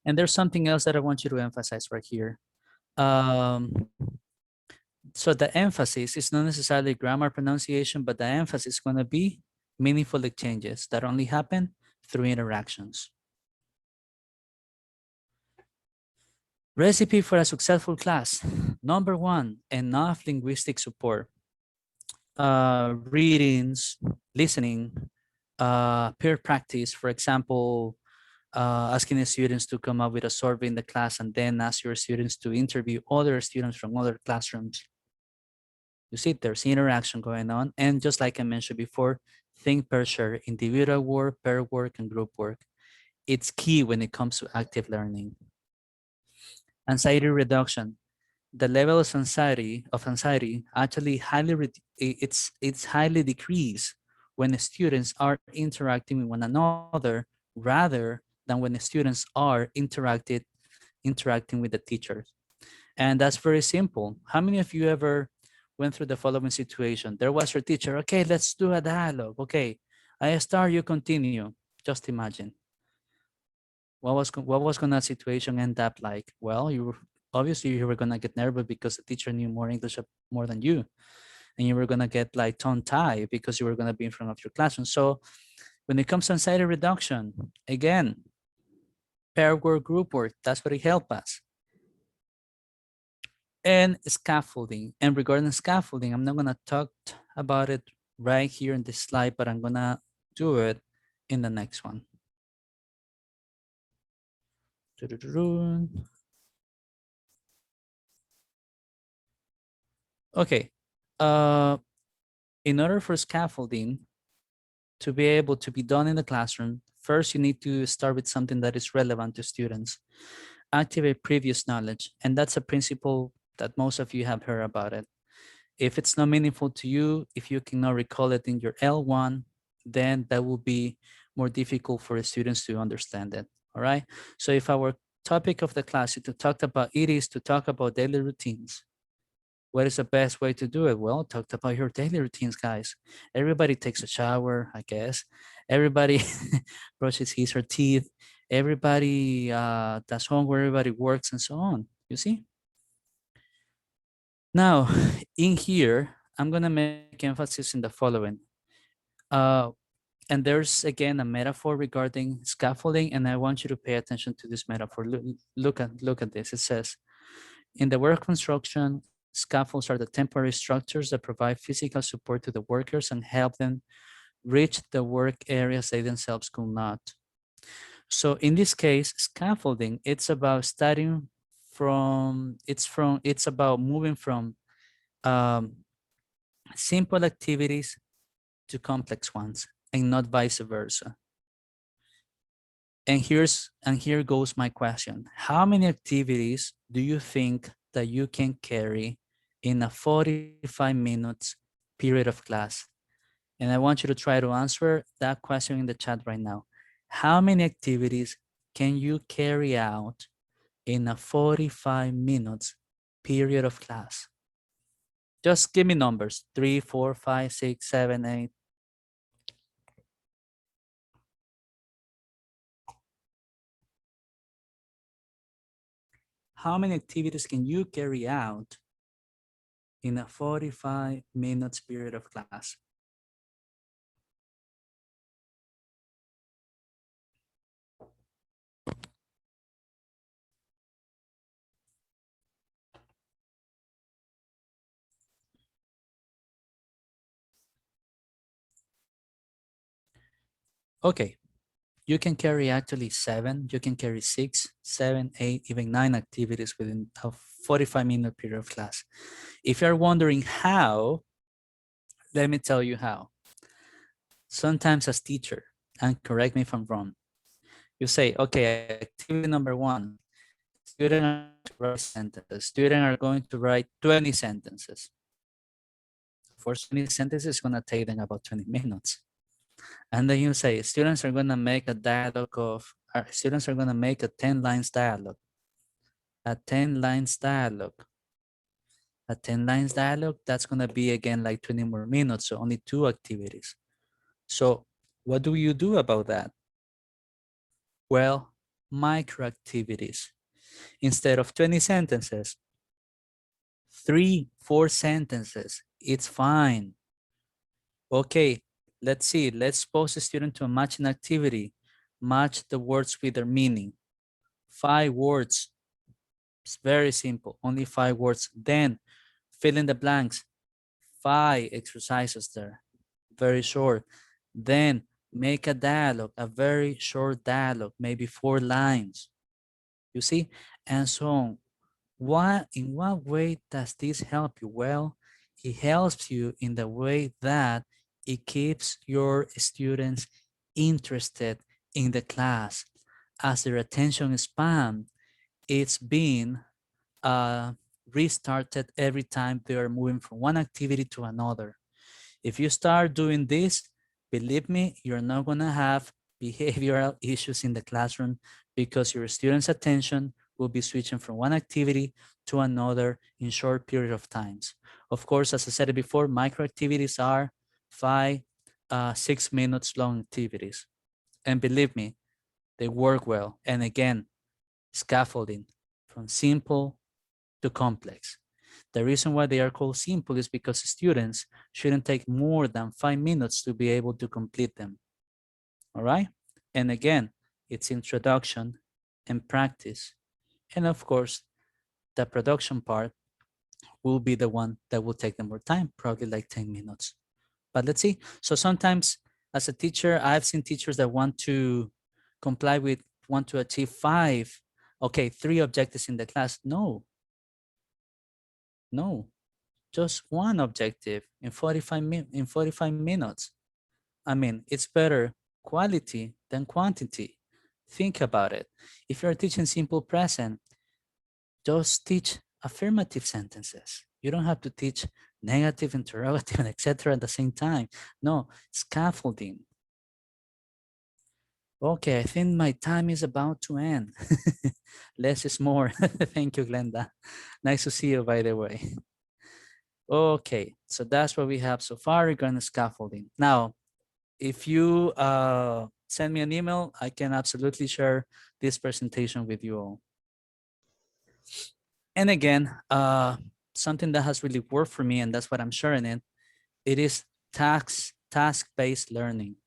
And there's something else that I want you to emphasize right here. Um, so the emphasis is not necessarily grammar pronunciation, but the emphasis is going to be meaningful exchanges that only happen through interactions. Recipe for a successful class. Number one, enough linguistic support. Readings, listening, peer practice. For example, asking the students to come up with a survey in the class and then ask your students to interview other students from other classrooms. You see, there's interaction going on. And just like I mentioned before, think per share, individual work, pair work, and group work. It's key when it comes to active learning. Anxiety reduction. The level of anxiety actually it's highly decreased when the students are interacting with one another rather than when the students are interacting with the teachers. And that's very simple. How many of you ever went through the following situation? There was your teacher. Okay, let's do a dialogue. Okay, I start, you continue. Just imagine. What was gonna situation end up like? Well, obviously you were gonna get nervous because the teacher knew more English more than you, and you were gonna get like tongue tied because you were gonna be in front of your classroom. So when it comes to anxiety reduction, again, pair work, group work, that's what it helps us. And scaffolding. And regarding scaffolding, I'm not gonna talk about it right here in this slide, but I'm gonna do it in the next one. Okay. In order for scaffolding to be able to be done in the classroom, first you need to start with something that is relevant to students. Activate previous knowledge. And that's a principle that most of you have heard about it. If it's not meaningful to you, if you cannot recall it in your L1, then that will be more difficult for the students to understand it. All right. So if our topic of the class is to talk about daily routines, what is the best way to do it? Well, talk about your daily routines, guys. Everybody takes a shower, I guess. Everybody brushes his or teeth. Everybody does homework. Everybody works and so on. You see? Now, in here, I'm going to make emphasis in the following. Uh, and there's, again, a metaphor regarding scaffolding, and I want you to pay attention to this metaphor. Look at this. It says, in the work construction, scaffolds are the temporary structures that provide physical support to the workers and help them reach the work areas they themselves could not. So in this case, scaffolding, it's about starting it's about moving from um, simple activities to complex ones and not vice versa. And here goes my question. How many activities do you think that you can carry in a 45 minutes period of class? And I want you to try to answer that question in the chat right now. How many activities can you carry out in a 45 minutes period of class? Just give me numbers, 3, 4, 5, 6, 7, 8. How many activities can you carry out in a 45 minutes period of class? Okay, you can carry actually 7, you can carry 6, 7, 8, even 9 activities within a 45-minute period of class. If you're wondering how, let me tell you how. Sometimes as teacher, and correct me if I'm wrong, you say, okay, activity number 1, students are going to write sentences. Students are going to write 20 sentences. First 20 sentences is going to take them about 20 minutes. And then you say, students are going to make a dialogue of, students are going to make a 10 lines dialogue. A 10 lines dialogue. A 10 lines dialogue, that's going to be again like 20 more minutes, so only 2 activities. So what do you do about that? Well, micro activities. Instead of 20 sentences, 3, 4 sentences, it's fine. Okay, let's see, let's pose a student to a matching activity. Match the words with their meaning. 5 words, it's very simple, only 5 words. Then fill in the blanks, 5 exercises there, very short. Then make a dialogue, a very short dialogue, maybe 4 lines, you see, and so on. In what way does this help you? Well, it helps you in the way that it keeps your students interested in the class. As their attention span, it's being restarted every time they are moving from one activity to another. If you start doing this, believe me, you're not going to have behavioral issues in the classroom because your students' attention will be switching from one activity to another in short period of times. Of course, as I said before, micro activities are 5, 6 minutes long activities. And believe me, they work well. And again, scaffolding from simple to complex. The reason why they are called simple is because students shouldn't take more than 5 minutes to be able to complete them. All right? And again, it's introduction and practice. And of course, the production part will be the one that will take them more time, probably like 10 minutes. But let's see. So sometimes as a teacher, I've seen teachers that want to comply with, want to achieve 5, okay, 3 objectives in the class. No, just one objective in 45 minutes. I mean, it's better quality than quantity. Think about it. If you're teaching simple present, just teach affirmative sentences. You don't have to teach negative, interrogative, and etc. at the same time. No, scaffolding. Okay, I think my time is about to end. Less is more. Thank you, Glenda. Nice to see you, by the way. Okay, so that's what we have so far regarding scaffolding. Now, if you send me an email, I can absolutely share this presentation with you all. And again, something that has really worked for me, and that's what I'm sharing it is task-based learning.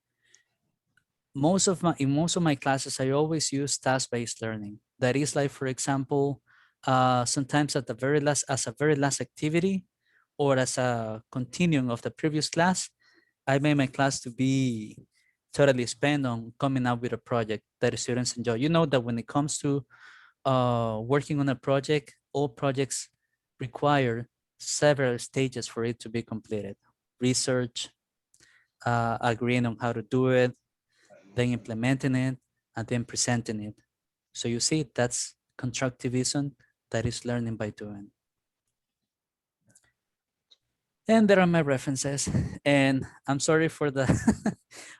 In most of my classes, I always use task-based learning. That is like, for example, sometimes at the very last, as a very last activity, or as a continuum of the previous class, I made my class to be totally spent on coming up with a project that the students enjoy. You know that when it comes to working on a project, all projects require several stages for it to be completed. Research, agreeing on how to do it, then implementing it, and then presenting it. So you see, that's constructivism, that is learning by doing. And there are my references. And I'm sorry for the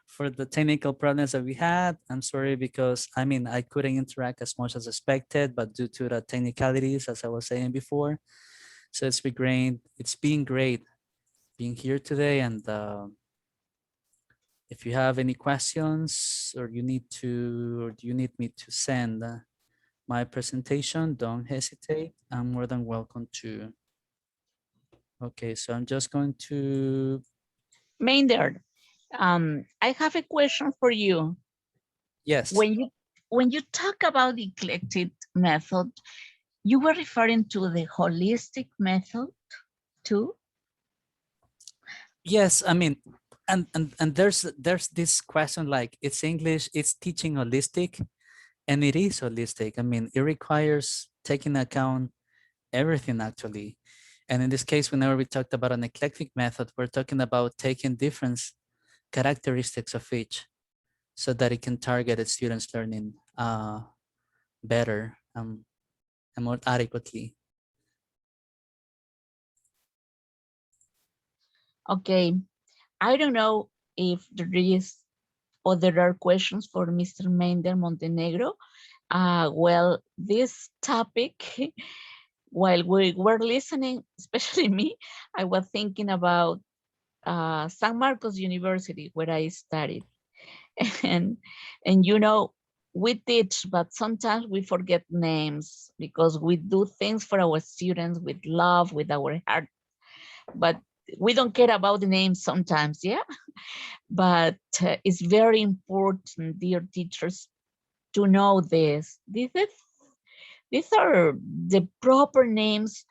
for the technical problems that we had. I'm sorry because I mean I couldn't interact as much as expected, but due to the technicalities, as I was saying before. So it's been great. It's been great being here today. And if you have any questions or you need to, or do you need me to send my presentation, don't hesitate. I'm more than welcome to. Okay, so I'm just going to. MEINDERT, I have a question for you. Yes. When you talk about the eclectic method, you were referring to the holistic method too? Yes, I mean, and there's this question like, it's English, it's teaching holistic, and it is holistic. I mean, it requires taking account everything actually. And in this case, whenever we talked about an eclectic method, we're talking about taking different characteristics of each so that it can target its students' learning better and more adequately. Okay, I don't know if there is or there are questions for Mr. Mender Montenegro. Well, this topic, while we were listening, especially me, I was thinking about San Marcos University where I studied. And, and you know, we teach, but sometimes we forget names because we do things for our students with love, with our heart, but we don't care about the names sometimes, yeah? But it's very important, dear teachers, to know this. These are the proper names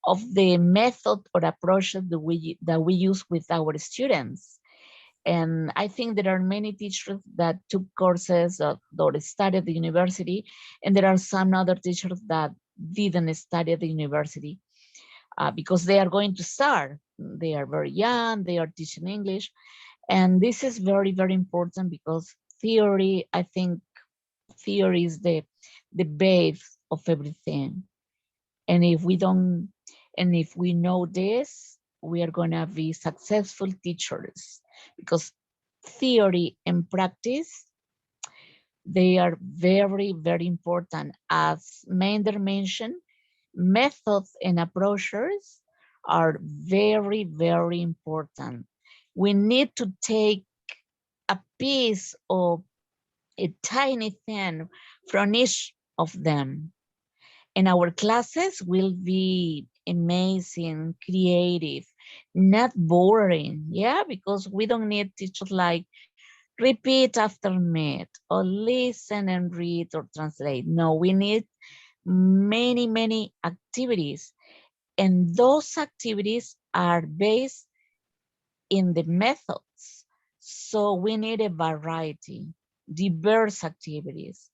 of the method or approach that we use with our students. And I think there are many teachers that took courses or studied at the university, and there are some other teachers that didn't study at the university because they are going to start. They are very young, they are teaching English. And this is very, very important because theory, I think theory is the base of everything. And if we don't, and if we know this, we are gonna be successful teachers because theory and practice, they are very, very important. As Mender mentioned, methods and approaches are very, very important. We need to take a piece of a tiny thing from each of them. And our classes will be amazing, creative, not boring. Yeah, because we don't need teachers like repeat after me or listen and read or translate. No, we need many, many activities. And those activities are based in the methods. So we need a variety, diverse activities.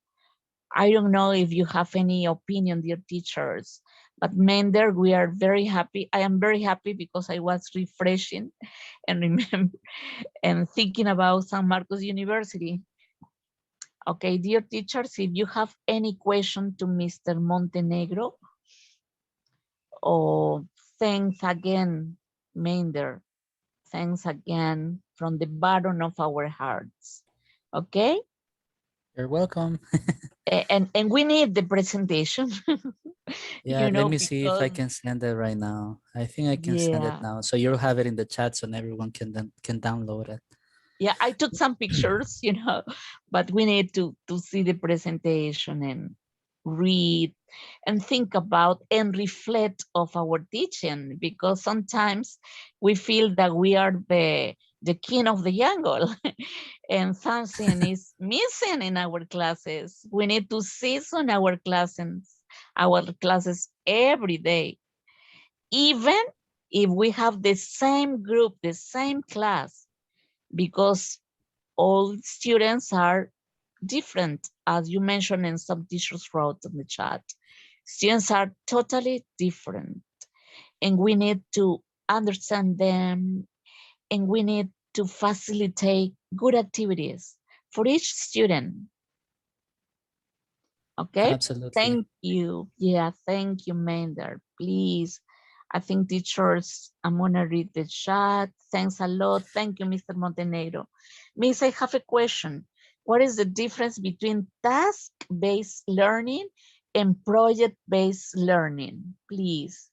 I don't know if you have any opinion, dear teachers, but Mender, we are very happy. I am very happy because I was refreshing and remember and thinking about San Marcos University. Okay, dear teachers, if you have any question to Mr. Montenegro, oh, thanks again, Mender. Thanks again from the bottom of our hearts. Okay? You're welcome. And we need the presentation, Yeah, let me see if I because can send it right now. I think I can send it yeah, now. So you'll have it in the chat so everyone can then can download it. yeah, I took some pictures, but we need to see the presentation and read and think about and reflect of our teaching, because sometimes we feel that we are the king of the jungle and something is missing in our classes. We need to season our classes every day, even if we have the same group, the same class, because all students are different, as you mentioned, and some teachers wrote in the chat. Students are totally different, and we need to understand them, and we need to facilitate good activities for each student. Okay, Absolutely. thank you. Yeah, thank you, Mender. Please, I think teachers, I'm gonna read the chat. Thanks a lot. Thank you, Mr. Montenegro. Miss, I have a question. What is the difference between task-based learning and project-based learning? Please.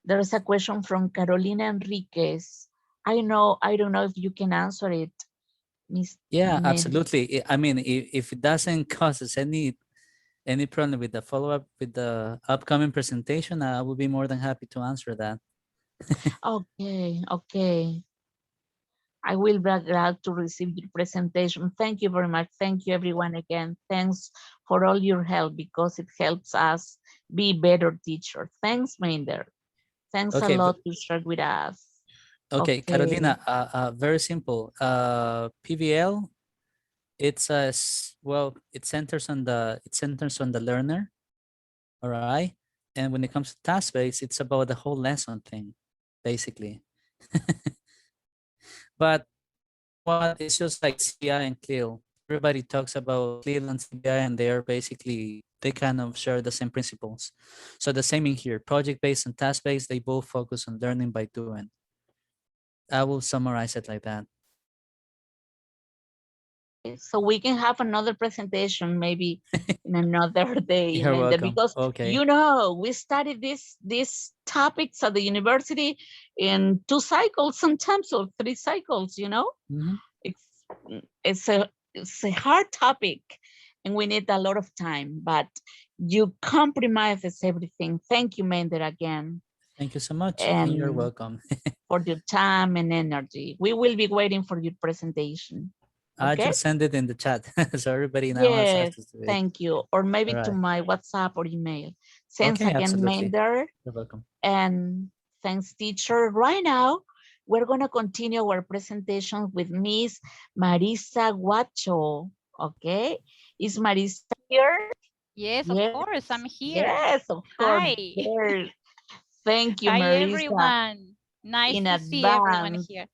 There's a question from Carolina Enriquez. I don't know if you can answer it, Miss Yeah, Mender. absolutely. I mean, if it doesn't cause us any problem with the follow-up with the upcoming presentation, I will be more than happy to answer that. Okay, okay. I will be glad to receive your presentation. Thank you very much. Thank you, everyone, again. Thanks for all your help, because it helps us be better teachers. Thanks, Minder. Thanks a Okay, lot to share with us. Okay, Okay. Carolina, very simple. PBL, well, it centers on the learner, all right? And when it comes to task-based, it's about the whole lesson thing, basically. But you know what? It's just like CBI and CLIL. Everybody talks about CLIL and CBI, and they kind of share the same principles. So the same in here, project-based and task-based, they both focus on learning by doing. I will summarize it like that. So we can have another presentation maybe in another day, You're Mender, welcome. because Okay. we studied these topics at the university in 2 cycles, sometimes or 3 cycles. Mm-hmm. It's it's a hard topic and we need a lot of time, but you compromise everything. Thank you, Mender, again, Thank you so much, and you're and welcome. for your time and energy. We will be waiting for your presentation. I Okay? just send it in the chat, so everybody now has Yes, access to it. thank you. Or All maybe to right. my WhatsApp or email. Thanks Okay, again, absolutely. Mander. You're welcome. And thanks, teacher. Right now, we're going to continue our presentation with Miss Marisa Huacho. Okay? Is Marisa here? Yes, of Yes, course, I'm here. yes, of course. Hi. There. Thank you, Hi, Marisa, everyone. Nice in to see everyone advance. here.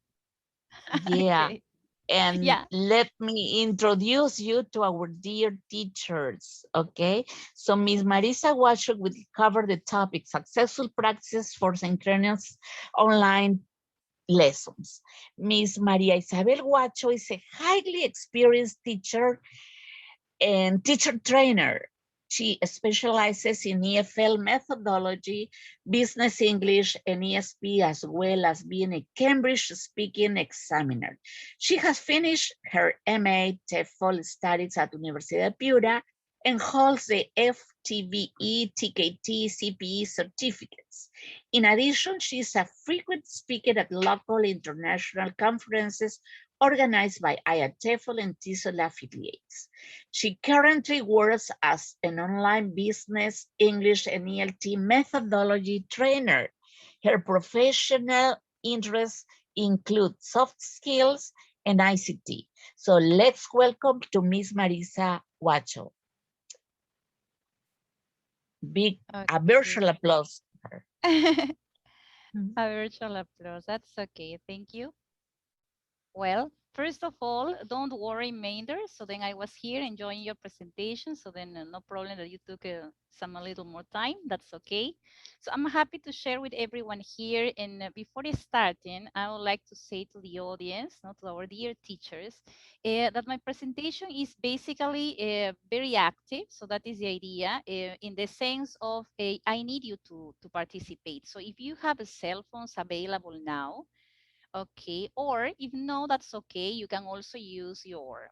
Yeah. Okay. And Yeah. let me introduce you to our dear teachers, okay? So Ms. Marisa Washuk will cover the topic successful practices for synchronous online lessons. Ms. Maria Isabel Huacho is a highly experienced teacher and teacher trainer. She specializes in EFL methodology, business English, and ESP, as well as being a Cambridge speaking examiner. She has finished her MA TEFL studies at University of Piura and holds the FTVE, TKT, CPE certificates. In addition, she is a frequent speaker at local international conferences organized by IATEFL and TESOL affiliates. She currently works as an online business, English, and ELT methodology trainer. Her professional interests include soft skills and ICT. So let's welcome to Miss Marisa Huacho. A virtual Okay. applause for her. A virtual applause. That's okay. Thank you. Well, first of all, don't worry, Mainder. So then I was here enjoying your presentation. So then no problem that you took some a little more time. That's okay. So I'm happy to share with everyone here. And before starting, I would like to say to the audience, not to our dear teachers, that my presentation is basically very active. So that is the idea in the sense of I need you to participate. So if you have cell phones available now, okay, or if no, that's okay. You can also use your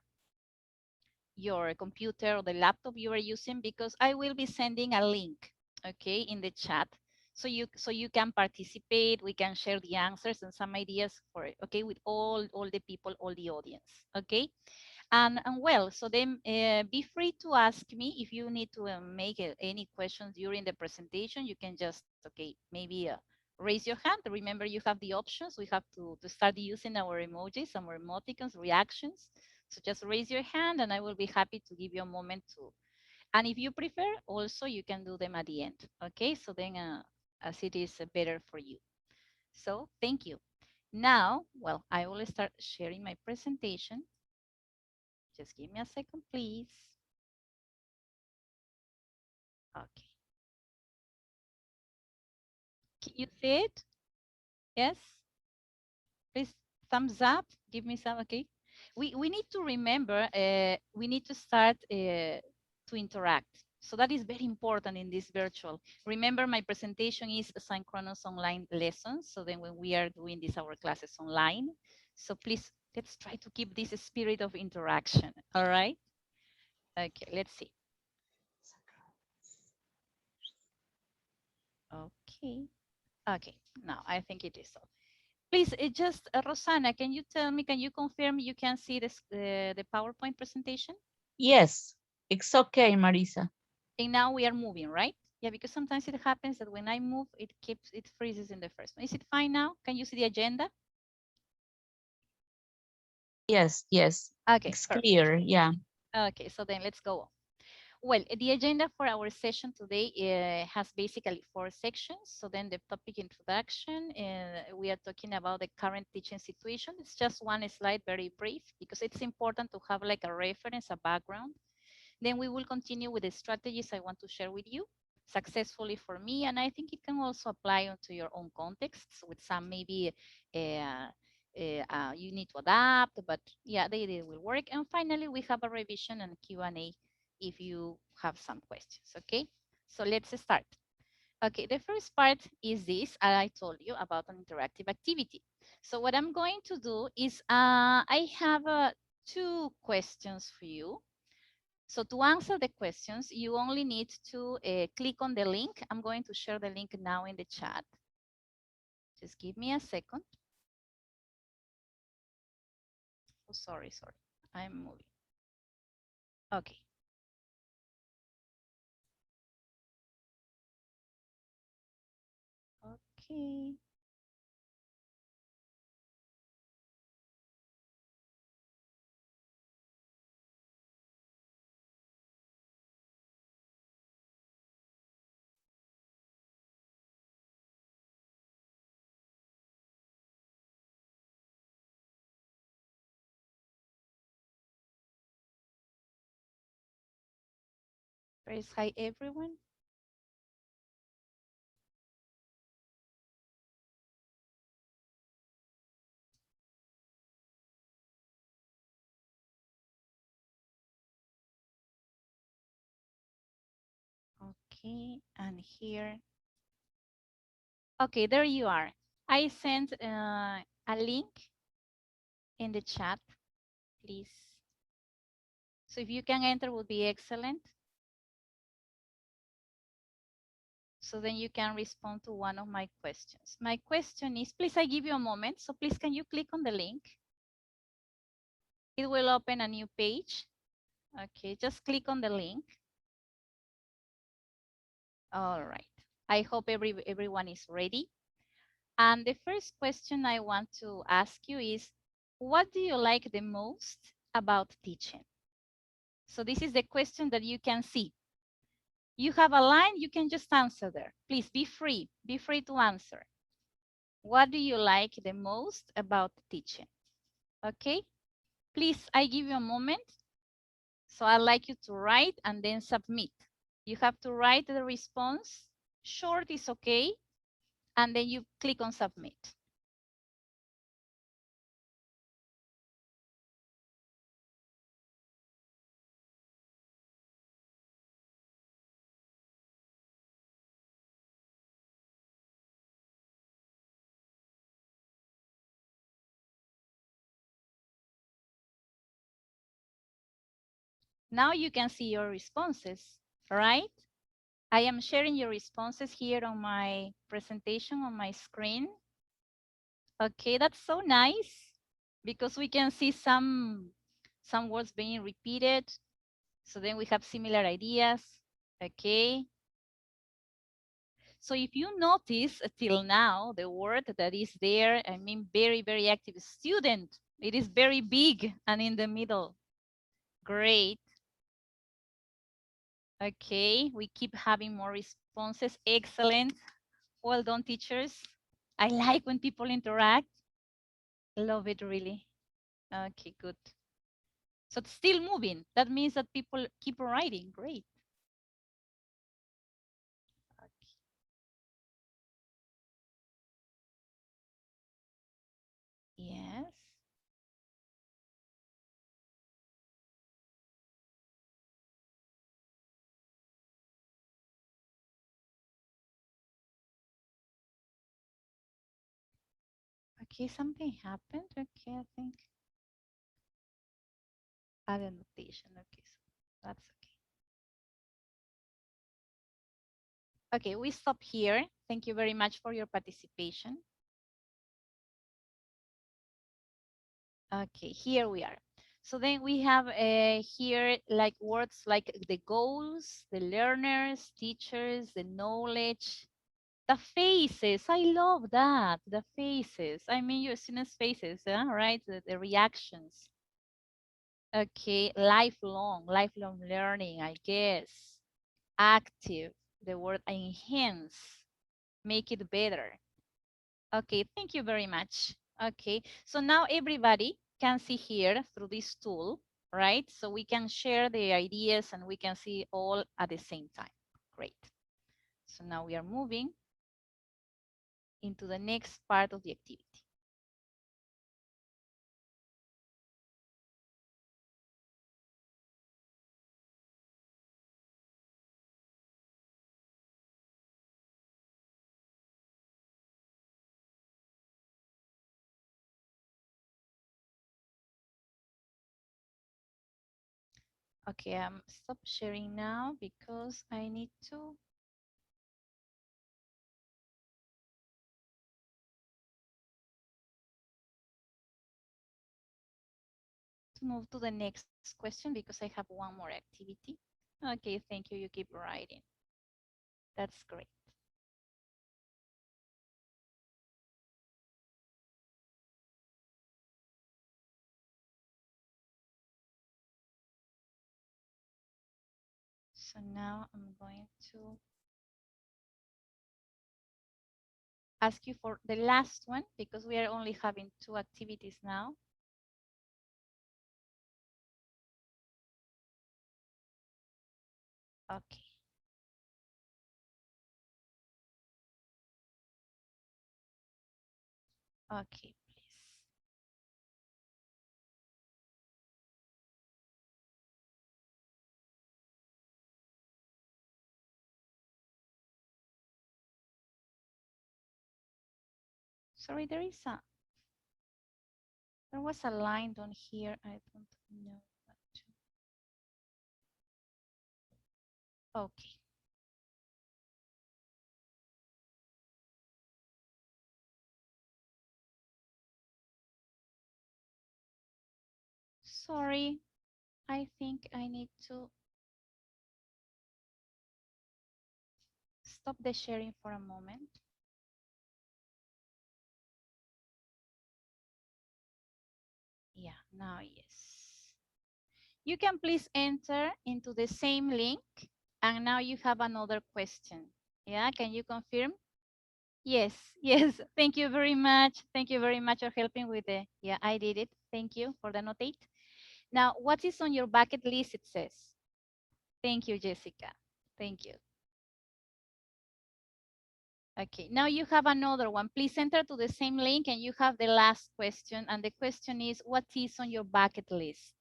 computer or the laptop you are using, because I will be sending a link, okay, in the chat. So you can participate. We can share the answers and some ideas for it, okay, with all the people, all the audience, okay. And well, so then be free to ask me if you need to make any questions during the presentation. You can just, okay, maybe raise your hand. Remember, you have the options. We have to start using our emojis, our emoticons, reactions. So just raise your hand and I will be happy to give you a moment to. And if you prefer, also you can do them at the end. Okay, so then as it is better for you. So thank you. Now, well, I will start sharing my presentation. Just give me a second, please. Okay. You see it? Yes? Please thumbs up. Give me some, okay? We need to remember, we need to start to interact. So that is very important in this virtual. Remember, my presentation is synchronous online lessons. So then when we are doing this, our classes online. So please, let's try to keep this spirit of interaction. All right? Okay, let's see. Okay. Okay, now I think it is so. Please, just Rosanna, can you tell me, can you confirm you can see this, the PowerPoint presentation? Yes, it's okay, Marisa. And now we are moving, right? Yeah, because sometimes it happens that when I move, it freezes in the first one. Is it fine now? Can you see the agenda? Yes, yes. Okay, It's perfect. clear. Yeah. Okay, so then let's go on. Well, the agenda for our session today has basically 4 sections. So then the topic introduction, we are talking about the current teaching situation. It's just one slide, very brief, because it's important to have like a reference, a background. Then we will continue with the strategies I want to share with you successfully for me. And I think it can also apply onto your own contexts with some maybe you need to adapt, but yeah, they will work. And finally, we have a revision and Q&A if you have some questions, okay? So let's start. Okay, the first part is this, I told you about an interactive activity. So what I'm going to do is I have 2 questions for you. So to answer the questions, you only need to click on the link. I'm going to share the link now in the chat. Just give me a second. Oh, sorry. I'm moving. Okay. Okay. Very hi, everyone. Okay, and here. Okay, there you are. I sent a link in the chat, please. So if you can enter, would be excellent. So then you can respond to one of my questions. My question is, please, I give you a moment. So please, can you click on the link? It will open a new page. Okay, just click on the link. All right. I hope everyone is ready. And the first question I want to ask you is, what do you like the most about teaching? So this is the question that you can see. You have a line, you can just answer there. Please be free to answer. What do you like the most about teaching? Okay, please, I give you a moment. So I'd like you to write and then submit. You have to write the response. Short is okay. And then you click on submit. Now you can see your responses, right? I am sharing your responses here on my presentation on my screen. Okay, that's so nice because we can see some words being repeated. So then we have similar ideas. Okay. So if you notice till now, the word that is there, I mean, very, very active student, it is very big and in the middle. Great. Okay, we keep having more responses. Excellent. Well done, teachers. I like when people interact. Love it, really. Okay, good. So it's still moving. That means that people keep writing. Great. Okay. Yes. Okay, something happened. Okay, I think add a notation. Okay, so that's okay. Okay, we stop here. Thank you very much for your participation. Okay, here we are. So then we have here like words like the goals, the learners, teachers, the knowledge, the faces. I love that, the faces. I mean your students' faces, right? The reactions. Okay, lifelong learning, I guess. Active, the word enhance, make it better. Okay, thank you very much. Okay, so now everybody can see here through this tool, right? So we can share the ideas and we can see all at the same time. Great. So now we are moving into the next part of the activity. Okay, stop sharing now because I need to move to the next question because I have one more activity. Okay, thank you. You keep writing. That's great. So now I'm going to ask you for the last one because we are only having 2 activities now. Okay. Okay, please. Sorry, there was a line down here. I don't know what to. Okay. Sorry, I think I need to stop the sharing for a moment. Yeah, now yes. You can please enter into the same link and now you have another question. Yeah, can you confirm? Yes, yes. Thank you very much. Thank you very much for helping with the, yeah, I did it. Thank you for the notate. Now, what is on your bucket list, it says? Thank you, Jessica. Thank you. Okay, now you have another one. Please enter to the same link and you have the last question. And the question is, what is on your bucket list?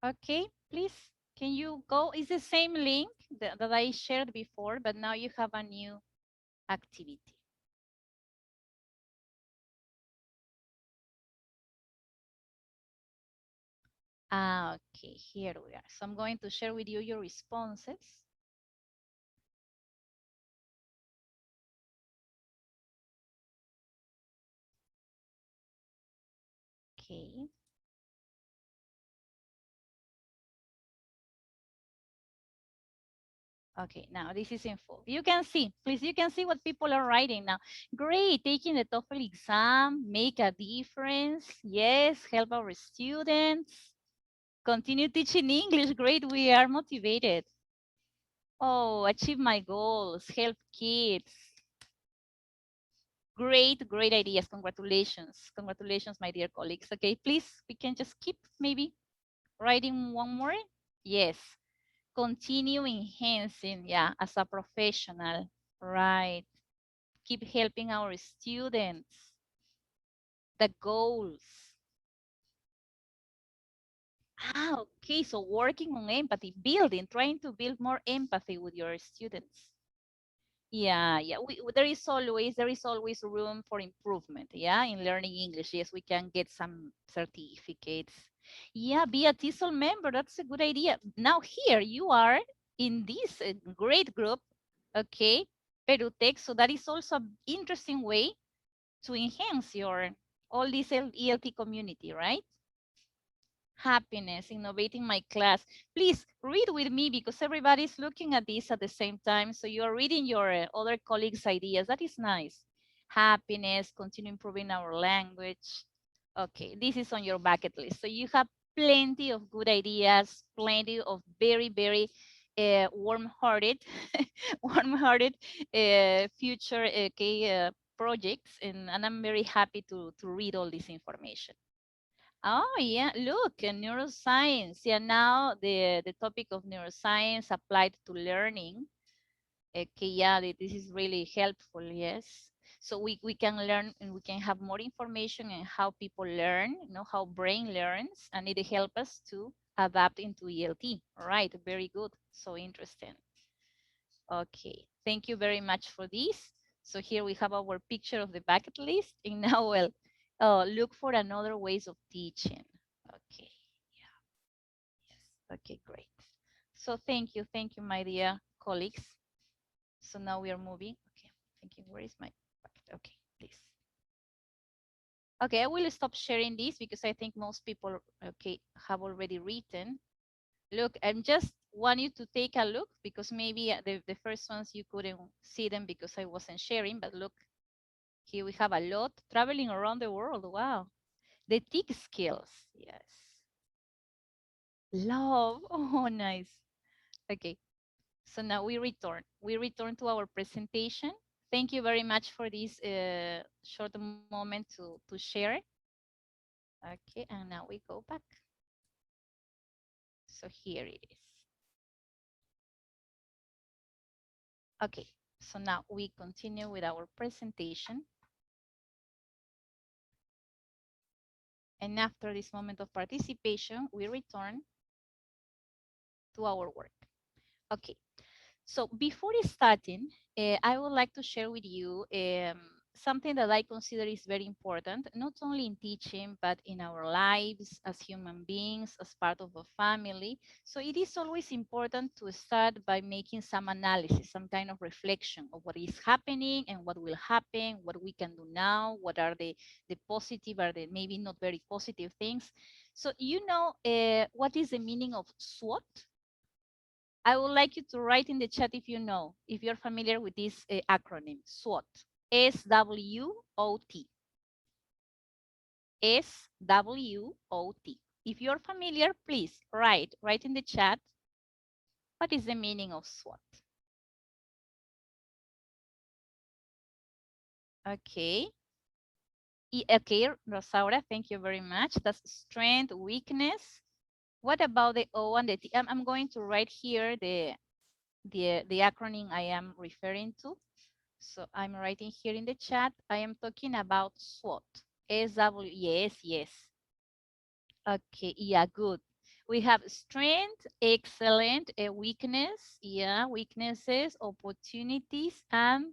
Okay, please, can you go? It's the same link that I shared before, but now you have a new activity. Okay, here we are. So I'm going to share with you your responses. Okay. Okay, now this is in full. You can see, please, you can see what people are writing now. Great, taking the TOEFL exam, make a difference. Yes, help our students. Continue teaching English. Great, we are motivated. Oh, achieve my goals, help kids. Great, great ideas. Congratulations. Congratulations, my dear colleagues. Okay, please, we can just keep maybe writing one more. Yes. Continue enhancing, yeah, as a professional, right? Keep helping our students. The goals. Okay, so working on empathy, trying to build more empathy with your students. Yeah, yeah. There is always room for improvement. Yeah, in learning English. Yes, we can get some certificates. Yeah, be a TESOL member. That's a good idea. Now here you are in this great group. Okay, Peru Tech. So that is also an interesting way to enhance your all this ELT community, right? happiness, innovating my class. Please read with me because everybody's looking at this at the same time. So you're reading your other colleagues' ideas. That is nice. Happiness, continue improving our language. Okay, this is on your bucket list. So you have plenty of good ideas, plenty of very, very warm-hearted, warm-hearted future projects, and I'm very happy to read all this information. Oh yeah, look, neuroscience. Yeah, now the topic of neuroscience applied to learning. Okay, yeah, this is really helpful, yes. So we can learn and we can have more information on how people learn, how brain learns, and it helps us to adapt into ELT. All right, very good. So interesting. Okay, thank you very much for this. So here we have our picture of the bucket list, and now we'll look for another ways of teaching. Okay, yeah, yes, okay, great. So thank you, my dear colleagues. So now we are moving. Okay, thinking, where is my bucket? Okay, please. Okay, I will stop sharing this because I think most people, okay, have already written. Look, I'm just want you to take a look because maybe the first ones you couldn't see them because I wasn't sharing, but look, here we have a lot traveling around the world. Wow. The TIC skills, yes. Love, oh, nice. Okay, so now we return. We return to our presentation. Thank you very much for this short moment to share. Okay, and now we go back. So here it is. Okay, so now we continue with our presentation. And after this moment of participation, we return to our work. Okay, so before starting, I would like to share with you something that I consider is very important, not only in teaching, but in our lives as human beings, as part of a family. So it is always important to start by making some analysis, some kind of reflection of what is happening and what will happen, what we can do now, what are the positive or the maybe not very positive things. So you know what is the meaning of SWOT? I would like you to write in the chat if you know, if you're familiar with this acronym, SWOT. SWOT. SWOT. If you're familiar, please write in the chat what is the meaning of SWOT. Okay. Okay, Rosaura, thank you very much. That's strength, weakness. What about the O and the T? I'm going to write here the acronym I am referring to. So I'm writing here in the chat. I am talking about SWOT. yes, yes. Okay, yeah, good. We have strength, excellent, weakness, yeah, weaknesses, opportunities, and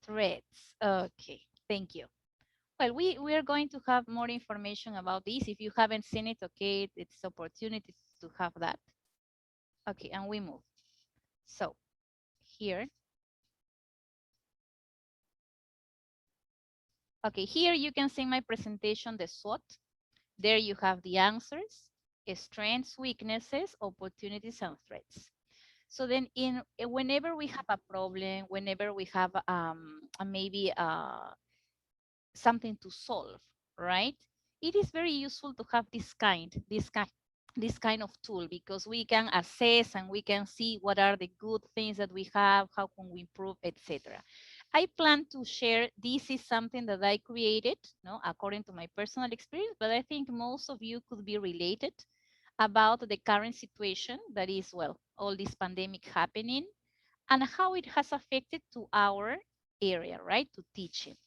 threats. Okay, thank you. Well, we are going to have more information about this. If you haven't seen it, okay, it's opportunity to have that. Okay, and we move. So here. Okay, here you can see my presentation, the SWOT. There you have the answers, strengths, weaknesses, opportunities, and threats. So then whenever we have a problem, whenever we have maybe something to solve, right? It is very useful to have this kind of tool because we can assess and we can see what are the good things that we have, how can we improve, etc. I plan to share, this is something that I created, according to my personal experience, but I think most of you could be related about the current situation that is, well, all this pandemic happening and how it has affected to our area, right, to teaching.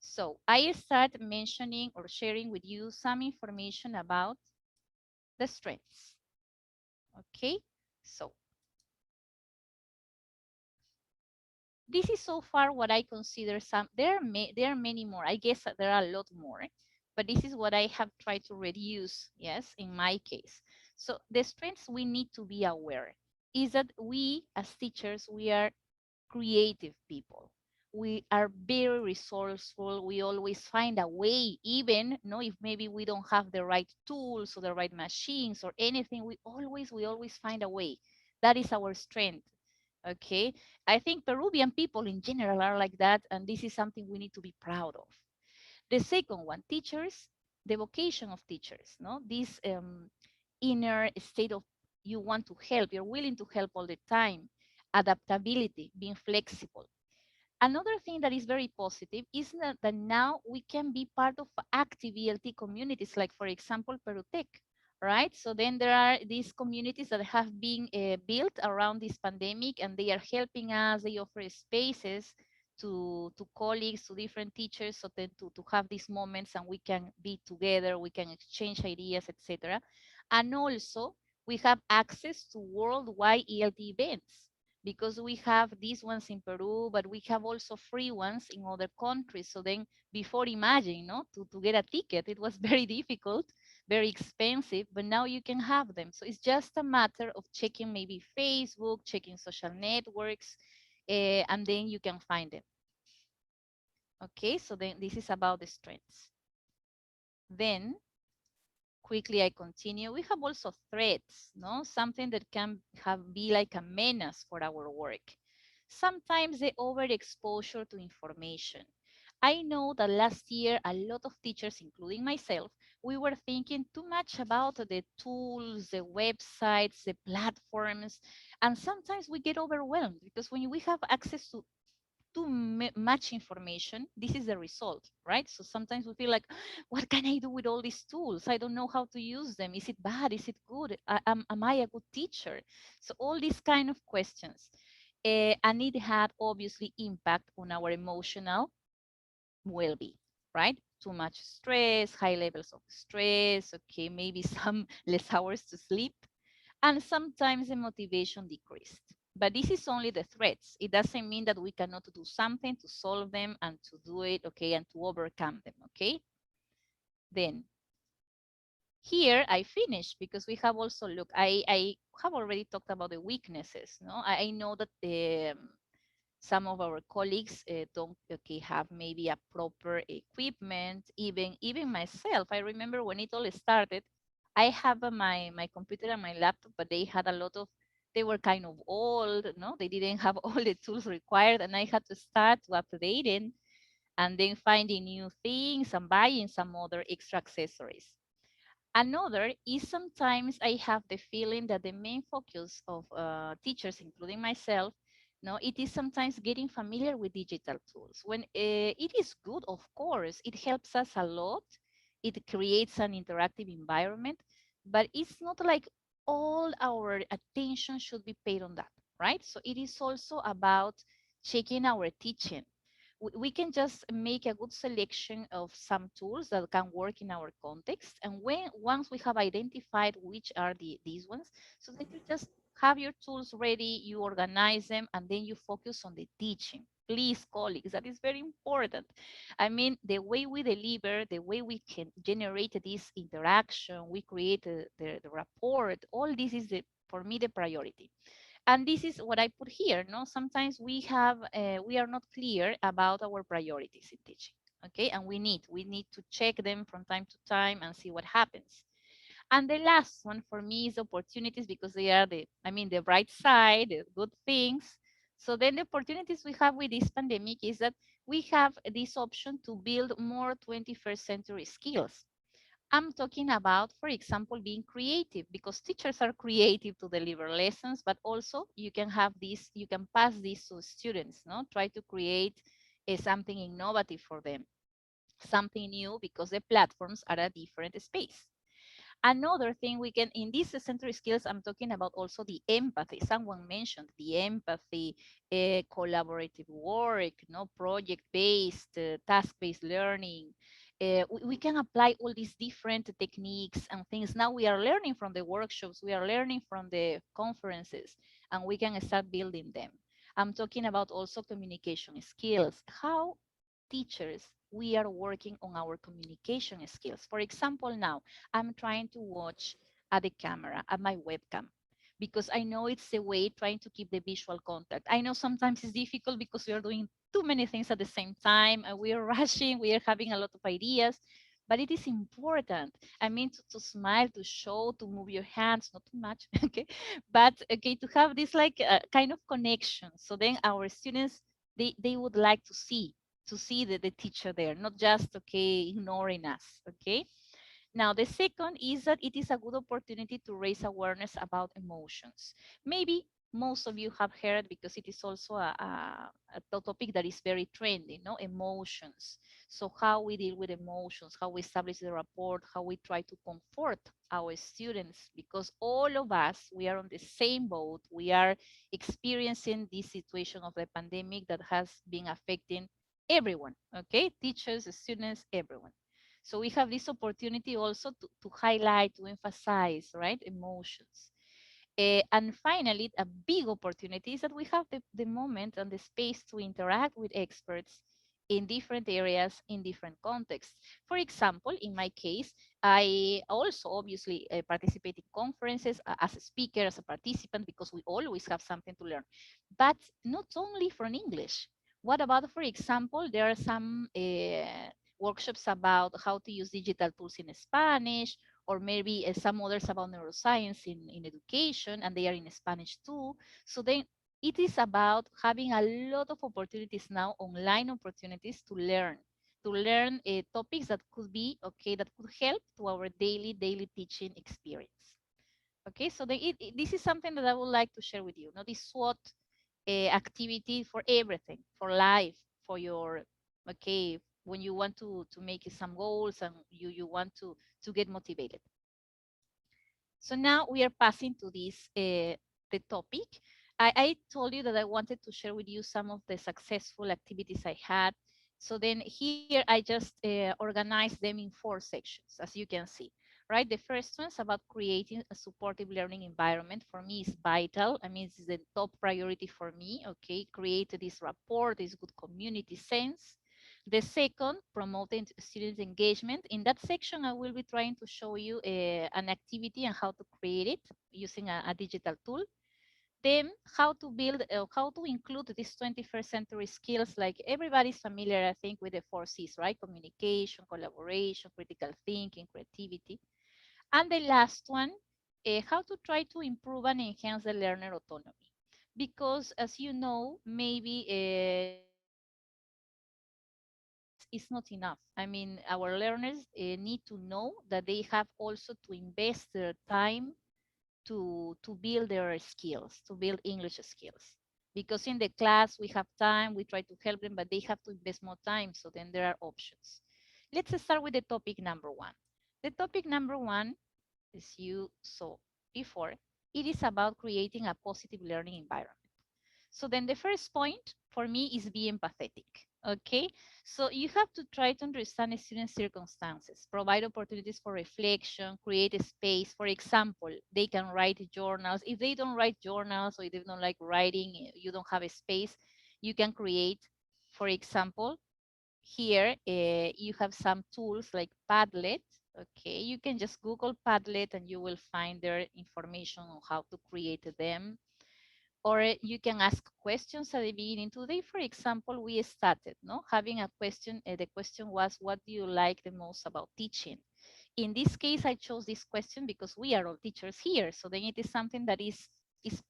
So I start mentioning or sharing with you some information about the strengths. Okay, so this is so far what I consider some, there are many more. I guess that there are a lot more, but this is what I have tried to reduce, yes, in my case. So the strengths we need to be aware is that we as teachers, we are creative people. we are very resourceful. We always find a way, even no, if maybe we don't have the right tools or the right machines or anything, we always find a way. That is our strength. Okay. I think Peruvian people in general are like that, and this is something we need to be proud of. The second one, teachers, the vocation of teachers, no? This inner state of you want to help, you're willing to help all the time, adaptability, being flexible. Another thing that is very positive is that now we can be part of active ELT communities, like for example, Perutech, right? So then there are these communities that have been built around this pandemic, and they are helping us. They offer spaces to colleagues, to different teachers, so then to have these moments and we can be together, we can exchange ideas, etc. And also we have access to worldwide ELT events because we have these ones in Peru, but we have also free ones in other countries. So then before, imagine, no, to get a ticket, it was very difficult, very expensive, but now you can have them. So it's just a matter of checking maybe Facebook, checking social networks, and then you can find them. Okay, so then this is about the strengths. Then quickly I continue. We have also threats, no? Something that can be like a menace for our work. Sometimes the overexposure to information. I know that last year a lot of teachers, including myself, we were thinking too much about the tools, the websites, the platforms, and sometimes we get overwhelmed because when we have access to too much information, this is the result, right? So sometimes we feel like, what can I do with all these tools? I don't know how to use them. Is it bad? Is it good? Am I a good teacher? So all these kind of questions. And it had obviously impact on our emotional well-being, right? Too much stress, high levels of stress, okay, maybe some less hours to sleep, and sometimes the motivation decreased. But this is only the threats. It doesn't mean that we cannot do something to solve them and to do it, okay, and to overcome them, okay? Then here I finish because we have also look. I have already talked about the weaknesses. No, I know that some of our colleagues don't okay have maybe a proper equipment. Even myself, I remember when it all started, I have my computer and my laptop, but they had a lot of they were kind of old. No, they didn't have all the tools required, and I had to start to update it and then finding new things and buying some other extra accessories. Another is sometimes I have the feeling that the main focus of teachers, including myself, no, it is sometimes getting familiar with digital tools. When it is good, of course, it helps us a lot. It creates an interactive environment, but it's not like all our attention should be paid on that, right? So it is also about checking our teaching. We can just make a good selection of some tools that can work in our context. And once we have identified which are these ones, so that you just have your tools ready, you organize them, and then you focus on the teaching. Please, colleagues, that is very important. I mean, the way we deliver, the way we can generate this interaction, we create the rapport, all this is for me the priority. And this is what I put here. No, sometimes we are not clear about our priorities in teaching. Okay, and we need to check them from time to time and see what happens. And the last one for me is opportunities, because they are the bright side, the good things. So then the opportunities we have with this pandemic is that we have this option to build more 21st century skills. I'm talking about, for example, being creative, because teachers are creative to deliver lessons, but also you can have this, you can pass this to students, no? Try to create something innovative for them, something new, because the platforms are a different space. Another thing we can, in these century skills, I'm talking about also the empathy. Someone mentioned the empathy, collaborative work, no, project-based, task-based learning. We can apply all these different techniques and things. Now we are learning from the workshops, we are learning from the conferences, and we can start building them. I'm talking about also communication skills. How teachers, we are working on our communication skills. For example, now I'm trying to watch at the camera, at my webcam, because I know it's a way trying to keep the visual contact. I know sometimes it's difficult because we are doing too many things at the same time, and we are rushing, we are having a lot of ideas, but it is important. I mean, to smile, to show, to move your hands, not too much, okay, but okay, to have this like kind of connection. So then our students, they would like to see the teacher there, not just okay ignoring us, okay. Now, the second is that it is a good opportunity to raise awareness about emotions. Maybe most of you have heard, because it is also a topic that is very trendy, no? Emotions. So how we deal with emotions, how we establish the rapport, how we try to comfort our students, because all of us, we are on the same boat. We are experiencing this situation of the pandemic that has been affecting everyone, okay? Teachers, students, everyone. So we have this opportunity also to highlight, to emphasize, right, emotions. And finally, a big opportunity is that we have the moment and the space to interact with experts in different areas, in different contexts. For example, in my case, I also obviously participate in conferences as a speaker, as a participant, because we always have something to learn. But not only from English. What about, for example, there are some workshops about how to use digital tools in Spanish, or maybe some others about neuroscience in education, and they are in Spanish too. So then it is about having a lot of opportunities now, online opportunities to learn topics that could be, okay, that could help to our daily teaching experience. Okay, so this is something that I would like to share with you. Now, this SWOT activity for everything, for life, for your, okay, when you want to make some goals and you want to get motivated. So now we are passing to this the topic. I told you that I wanted to share with you some of the successful activities I had. So then here I just organized them in 4 sections, as you can see, right? The first one is about creating a supportive learning environment. For me, is vital. I mean, it's the top priority for me. Okay, create this rapport, this good community sense. The second, promoting student engagement. In that section, I will be trying to show you an activity and how to create it using a digital tool. Then how to build, how to include these 21st century skills, like everybody's familiar, I think, with the 4 C's, right? Communication, collaboration, critical thinking, creativity. And the last one, how to try to improve and enhance the learner autonomy. Because as you know, maybe just knowing is not enough. I mean, our learners need to know that they have also to invest their time to build their skills, to build English skills. Because in the class we have time, we try to help them, but they have to invest more time. So then there are options. Let's start with the topic number one. The topic number one, as you saw before, it is about creating a positive learning environment. So then the first point for me is be empathetic. Okay, so you have to try to understand a student's circumstances, provide opportunities for reflection, create a space. For example, they can write journals. If they don't write journals, or if they don't like writing, you don't have a space, you can create, for example, here you have some tools like Padlet. Okay, you can just Google Padlet and you will find their information on how to create them. Or you can ask questions at the beginning. Today, for example, we started having a question. The question was, what do you like the most about teaching? In this case, I chose this question because we are all teachers here. So then it is something that is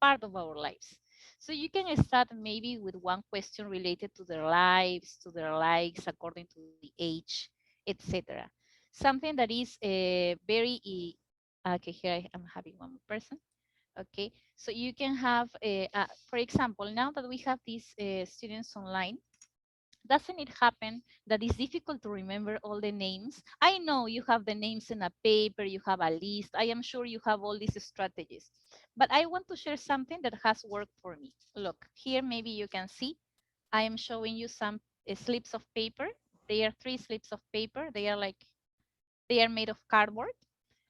part of our lives. So you can start maybe with one question related to their lives, to their likes according to the age, etc. Something that is very, okay, here I'm having one more person. Okay, so you can have, for example, now that we have these students online, doesn't it happen that it's difficult to remember all the names? I know you have the names in a paper, you have a list. I am sure you have all these strategies. But I want to share something that has worked for me. Look, here maybe you can see, I am showing you some slips of paper. They are 3 slips of paper. They are made of cardboard.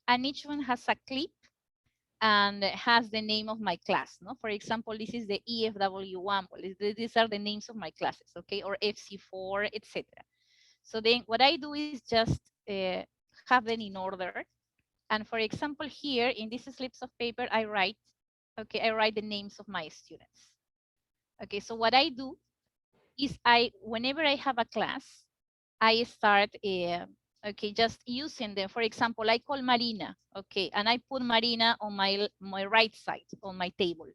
And each one has a clip and has the name of my class. No, for example, this is the EFW1. These are the names of my classes, okay, or FC4, etc. So then what I do is just have them in order. And for example, here in these slips of paper, I write the names of my students. Okay, so what I do is whenever I have a class, I start okay, just using them. For example, I call Marina, okay, and I put Marina on my right side on my table,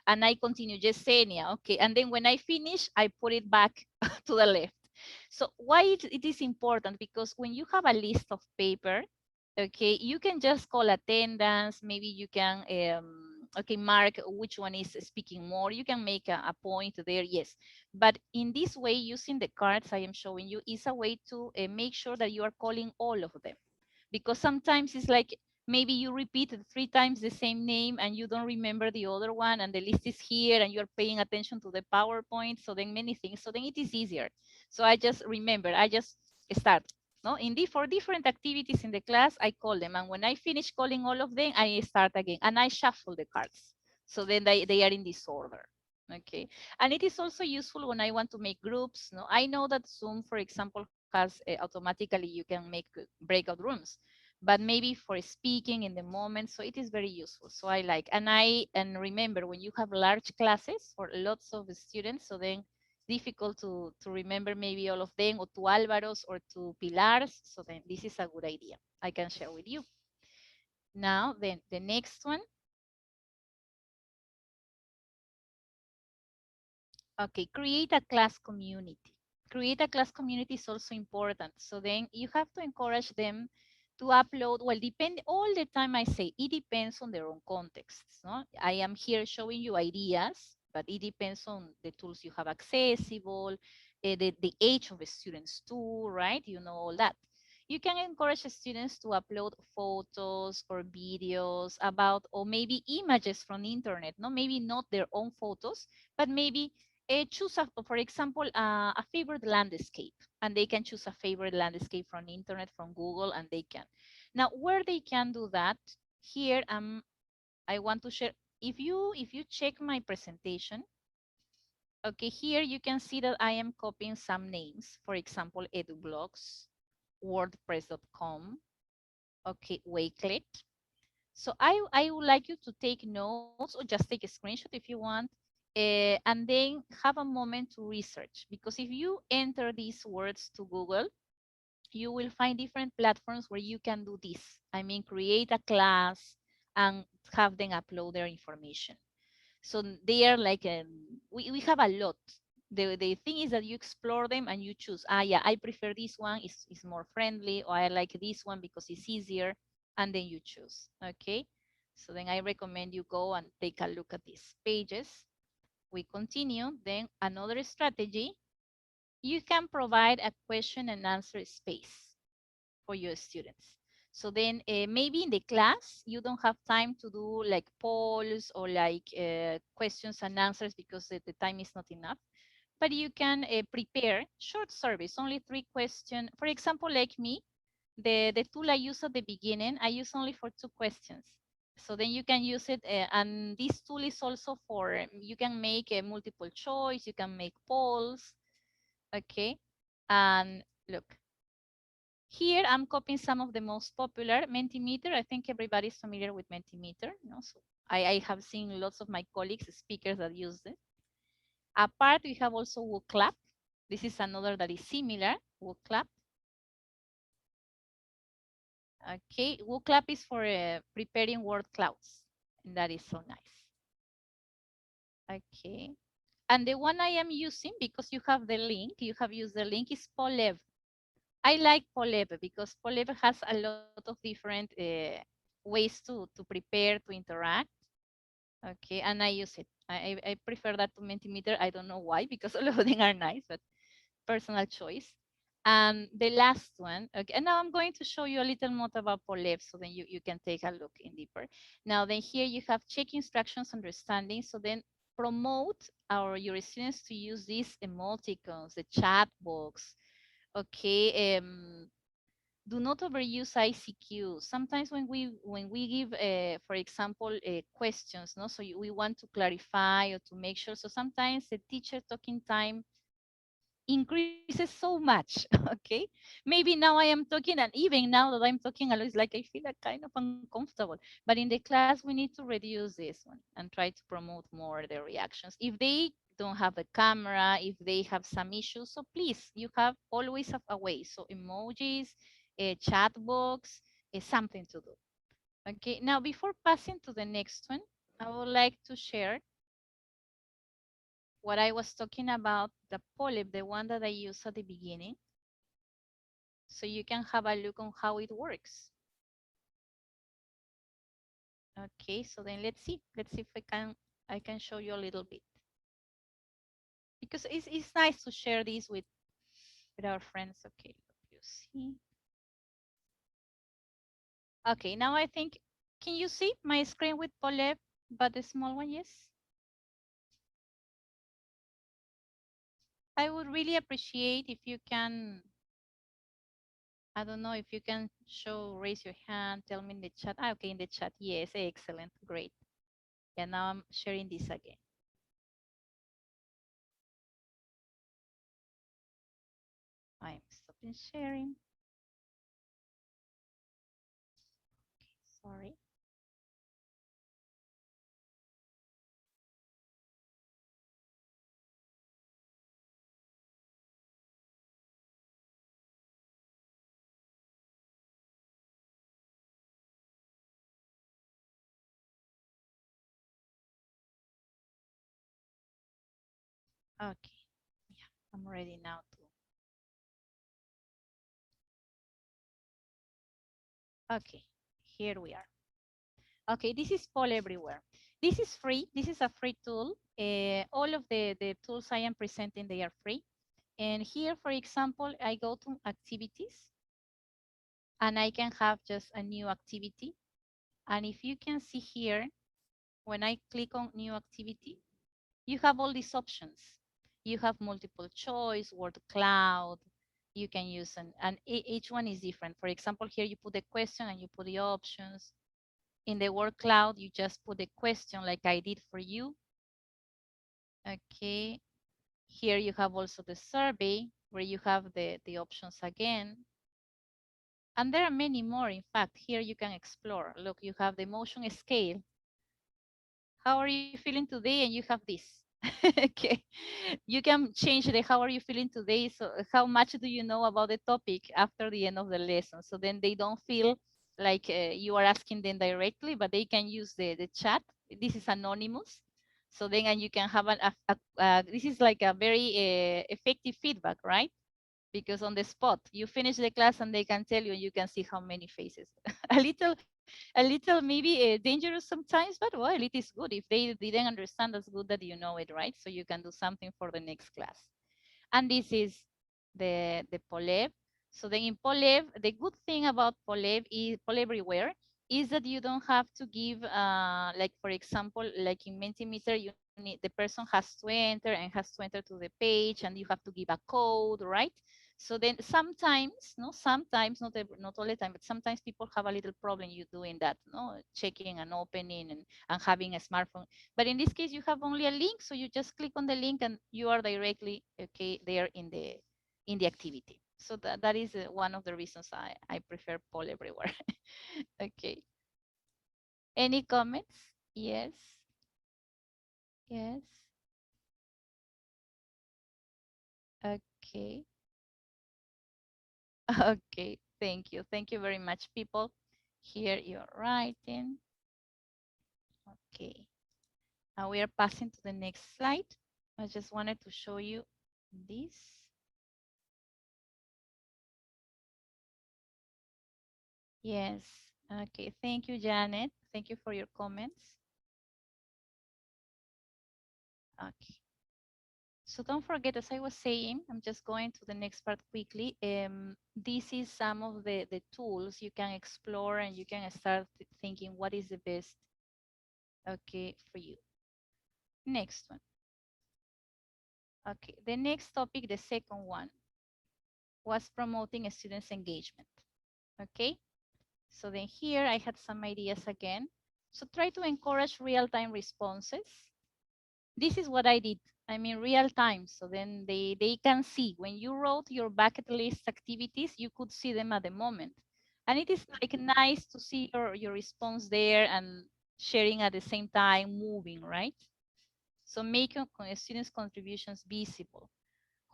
and I continue Yesenia, okay, and then when I finish, I put it back to the left. So why it is important? Because when you have a list of paper, okay, you can just call attendance. Maybe you can okay, mark which one is speaking more. You can make a point there, yes. But in this way, using the cards I am showing you is a way to make sure that you are calling all of them. Because sometimes it's like maybe you repeated 3 times the same name and you don't remember the other one, and the list is here and you're paying attention to the PowerPoint, so then many things, so then it is easier. So I just remember, I just start. No, for different activities in the class, I call them, and when I finish calling all of them, I start again and I shuffle the cards, so then they are in this order. Okay, and it is also useful when I want to make groups. No, I know that Zoom, for example, has automatically you can make breakout rooms, but maybe for speaking in the moment, so it is very useful. So I like, and remember, when you have large classes for lots of students, so then difficult to remember maybe all of them, or to Alvaro's or to Pilar's, so then this is a good idea I can share with you. Now then the next one. Okay, create a class community. Create a class community is also important. So then you have to encourage them to upload. Well, depend all the time. I say it depends on their own contexts. No, I am here showing you ideas, but it depends on the tools you have accessible, the age of the students too, right? You know all that. You can encourage students to upload photos or videos about, or maybe images from the internet. No, maybe not their own photos, but maybe choose, for example, a favorite landscape, and they can choose a favorite landscape from the internet, from Google, and they can. Now, where they can do that, here I want to share. If you check my presentation, okay, here you can see that I am copying some names. For example, EduBlogs, WordPress.com, okay, Wakelet. So I would like you to take notes, or just take a screenshot if you want, and then have a moment to research. Because if you enter these words to Google, you will find different platforms where you can do this. I mean, create a class and have them upload their information. So they are like, we have a lot. The thing is that you explore them and you choose, yeah, I prefer this one, is more friendly, or I like this one because it's easier, and then you choose, okay? So then I recommend you go and take a look at these pages. We continue, then another strategy, you can provide a question and answer space for your students. So then maybe in the class, you don't have time to do like polls or like questions and answers because the time is not enough. But you can prepare short surveys, only 3 questions. For example, like me, the tool I use at the beginning, I use only for 2 questions. So then you can use it, and this tool is also for, you can make a multiple choice, you can make polls, okay? And look, here I'm copying some of the most popular. Mentimeter, I think everybody's familiar with Mentimeter. No? So I have seen lots of my colleagues, speakers that use it. Apart, we have also WooClap. This is another that is similar, WooClap. Okay, WooClap is for preparing word clouds, and that is so nice. Okay, and the one I am using, because you have the link, you have used the link, is Polev. I like Poleb because Poleb has a lot of different ways to prepare, to interact. Okay, and I use it. I prefer that to Mentimeter. I don't know why, because all of them are nice, but personal choice. And the last one, okay, and now I'm going to show you a little more about Poleb, so then you can take a look in deeper. Now then here you have check instructions, understanding, so then promote your students to use these emoticons, the chat box, okay, do not overuse ICQ. Sometimes when we give, for example, questions, no, so we want to clarify or to make sure. So sometimes the teacher talking time increases so much. Okay, maybe now I am talking, and even now that I'm talking a lot, it's like I feel like kind of uncomfortable. But in the class, we need to reduce this one and try to promote more the reactions. If they don't have a camera, if they have some issues. So please, you have always have a way. So emojis, a chat box, is something to do. Okay, now before passing to the next one, I would like to share what I was talking about, the polyp, the one that I used at the beginning. So you can have a look on how it works. Okay, so then let's see if I can show you a little bit. Because it's nice to share this with our friends. Okay, you see. Okay, now I think, can you see my screen with polyp, but the small one, yes? I would really appreciate if you can, I don't know if you can raise your hand, tell me in the chat. Ah, okay, in the chat. Yes, excellent, great. Yeah, now I'm sharing this again. I'm stopping sharing. Okay, sorry. Okay, yeah, I'm ready now too. Okay, here we are. Okay, this is Poll Everywhere. This is free. This is a free tool. All of the tools I am presenting, they are free. And here, for example, I go to activities and I can have just a new activity. And if you can see here, when I click on new activity, you have all these options. You have multiple choice, word cloud. You can use and each one is different. For example, here you put the question and you put the options. In the word cloud, you just put the question like I did for you. Okay. Here you have also the survey where you have the options again. And there are many more. In fact, here you can explore. Look, you have the emotion scale. How are you feeling today? And you have this. Okay. You can change the how are you feeling today. So how much do you know about the topic after the end of the lesson? So then they don't feel like you are asking them directly, but they can use the chat. This is anonymous. So then and you can have this is like a very effective feedback, right? Because on the spot you finish the class and they can tell you, and you can see how many faces. A little maybe dangerous sometimes, but well, it is good. If they didn't understand, that's good that you know it, right? So you can do something for the next class. And this is the Poleb. So then in Poleb, the good thing about Poleb is Poleb Everywhere is that you don't have to give, like for example, like in Mentimeter, you need the person has to enter and has to enter to the page, and you have to give a code, right? So then sometimes, no, sometimes not all the time, but sometimes people have a little problem you doing that, no, checking and opening and having a smartphone. But in this case, you have only a link, so you just click on the link and you are directly there in the activity. So that is one of the reasons I prefer Poll Everywhere. Okay. Any comments? Yes. Yes. Okay. Okay. Thank you. Thank you very much, people. Here you're writing. Okay. Now we are passing to the next slide. I just wanted to show you this. Yes. Okay. Thank you, Janet. Thank you for your comments. Okay. So don't forget, as I was saying, I'm just going to the next part quickly. This is some of the tools you can explore and you can start thinking what is the best, okay, for you. Next one. Okay, the next topic, the second one, was promoting a student's engagement. Okay, so then here I had some ideas again. So try to encourage real-time responses. This is what I did. I mean, real time. So then they can see when you wrote your bucket list activities, you could see them at the moment. And it is like nice to see your response there and sharing at the same time, moving, right? So make students' contributions visible.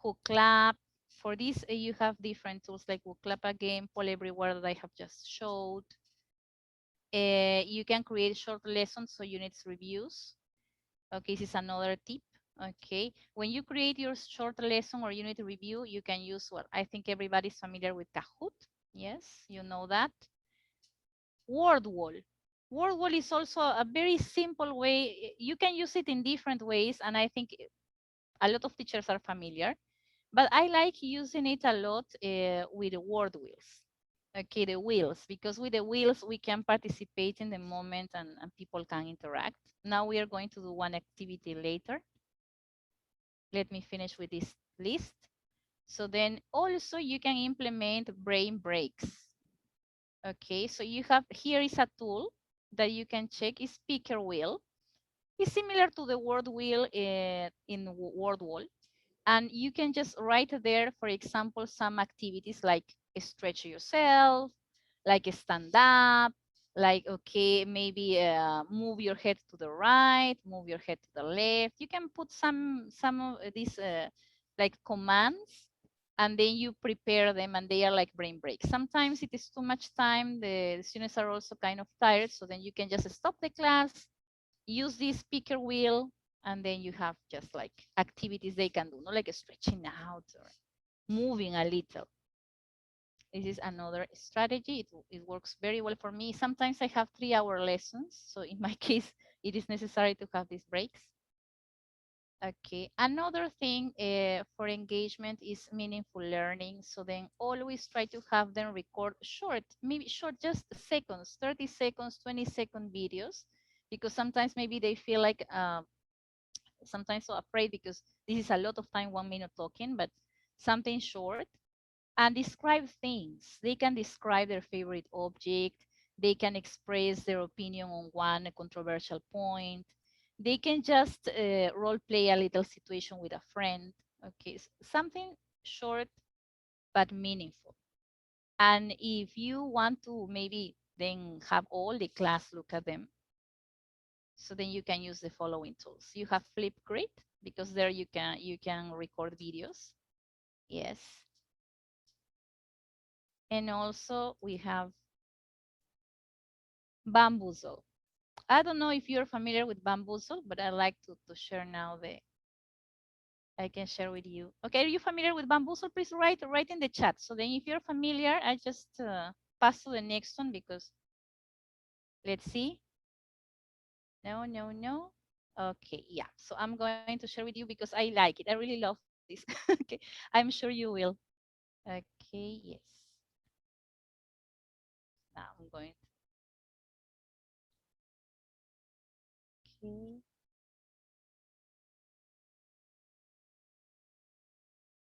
Who clap. For this, you have different tools like Who clap again, Poll Everywhere that I have just showed. You can create short lessons so units reviews. Okay, this is another tip. Okay, when you create your short lesson or unit review, you can use what I think everybody's familiar with Kahoot. Yes, you know that. Word wall. Word wall is also a very simple way. You can use it in different ways, and I think a lot of teachers are familiar. But I like using it a lot with the word wheels. Okay, the wheels, because with the wheels, we can participate in the moment and people can interact. Now we are going to do one activity later. Let me finish with this list. So then also you can implement brain breaks. Okay, so you have, here is a tool that you can check, is speaker wheel. It's similar to the word wheel in word wall. And you can just write there, for example, some activities like stretch yourself, like stand up, like, okay, maybe move your head to the right, move your head to the left. You can put some of these like commands, and then you prepare them, and they are like brain breaks. Sometimes it is too much time. The students are also kind of tired, so then you can just stop the class, use this speaker wheel, and then you have just like activities they can do, not like stretching out or moving a little. This is another strategy. It works very well for me. Sometimes I have 3-hour lessons, so in my case, it is necessary to have these breaks. Okay, another thing for engagement is meaningful learning. So then always try to have them record short, maybe short, just seconds, 30 seconds, 20-second videos, because sometimes maybe they feel like sometimes so afraid because this is a lot of time, 1 minute talking, but something short, and describe things. They can describe their favorite object. They can express their opinion on one controversial point. They can just role play a little situation with a friend. Okay, something short but meaningful. And if you want to maybe then have all the class look at them, so then you can use the following tools. You have Flipgrid, because there you can record videos. Yes. And also we have Bamboozle. I don't know if you're familiar with Bamboozle, but I like to share now I can share with you. Okay, are you familiar with Bamboozle? Please write in the chat. So then if you're familiar, I just pass to the next one, because let's see. No, no, no. Okay, yeah. So I'm going to share with you because I like it. I really love this. Okay, I'm sure you will. Okay, yes. Now I'm going to, okay.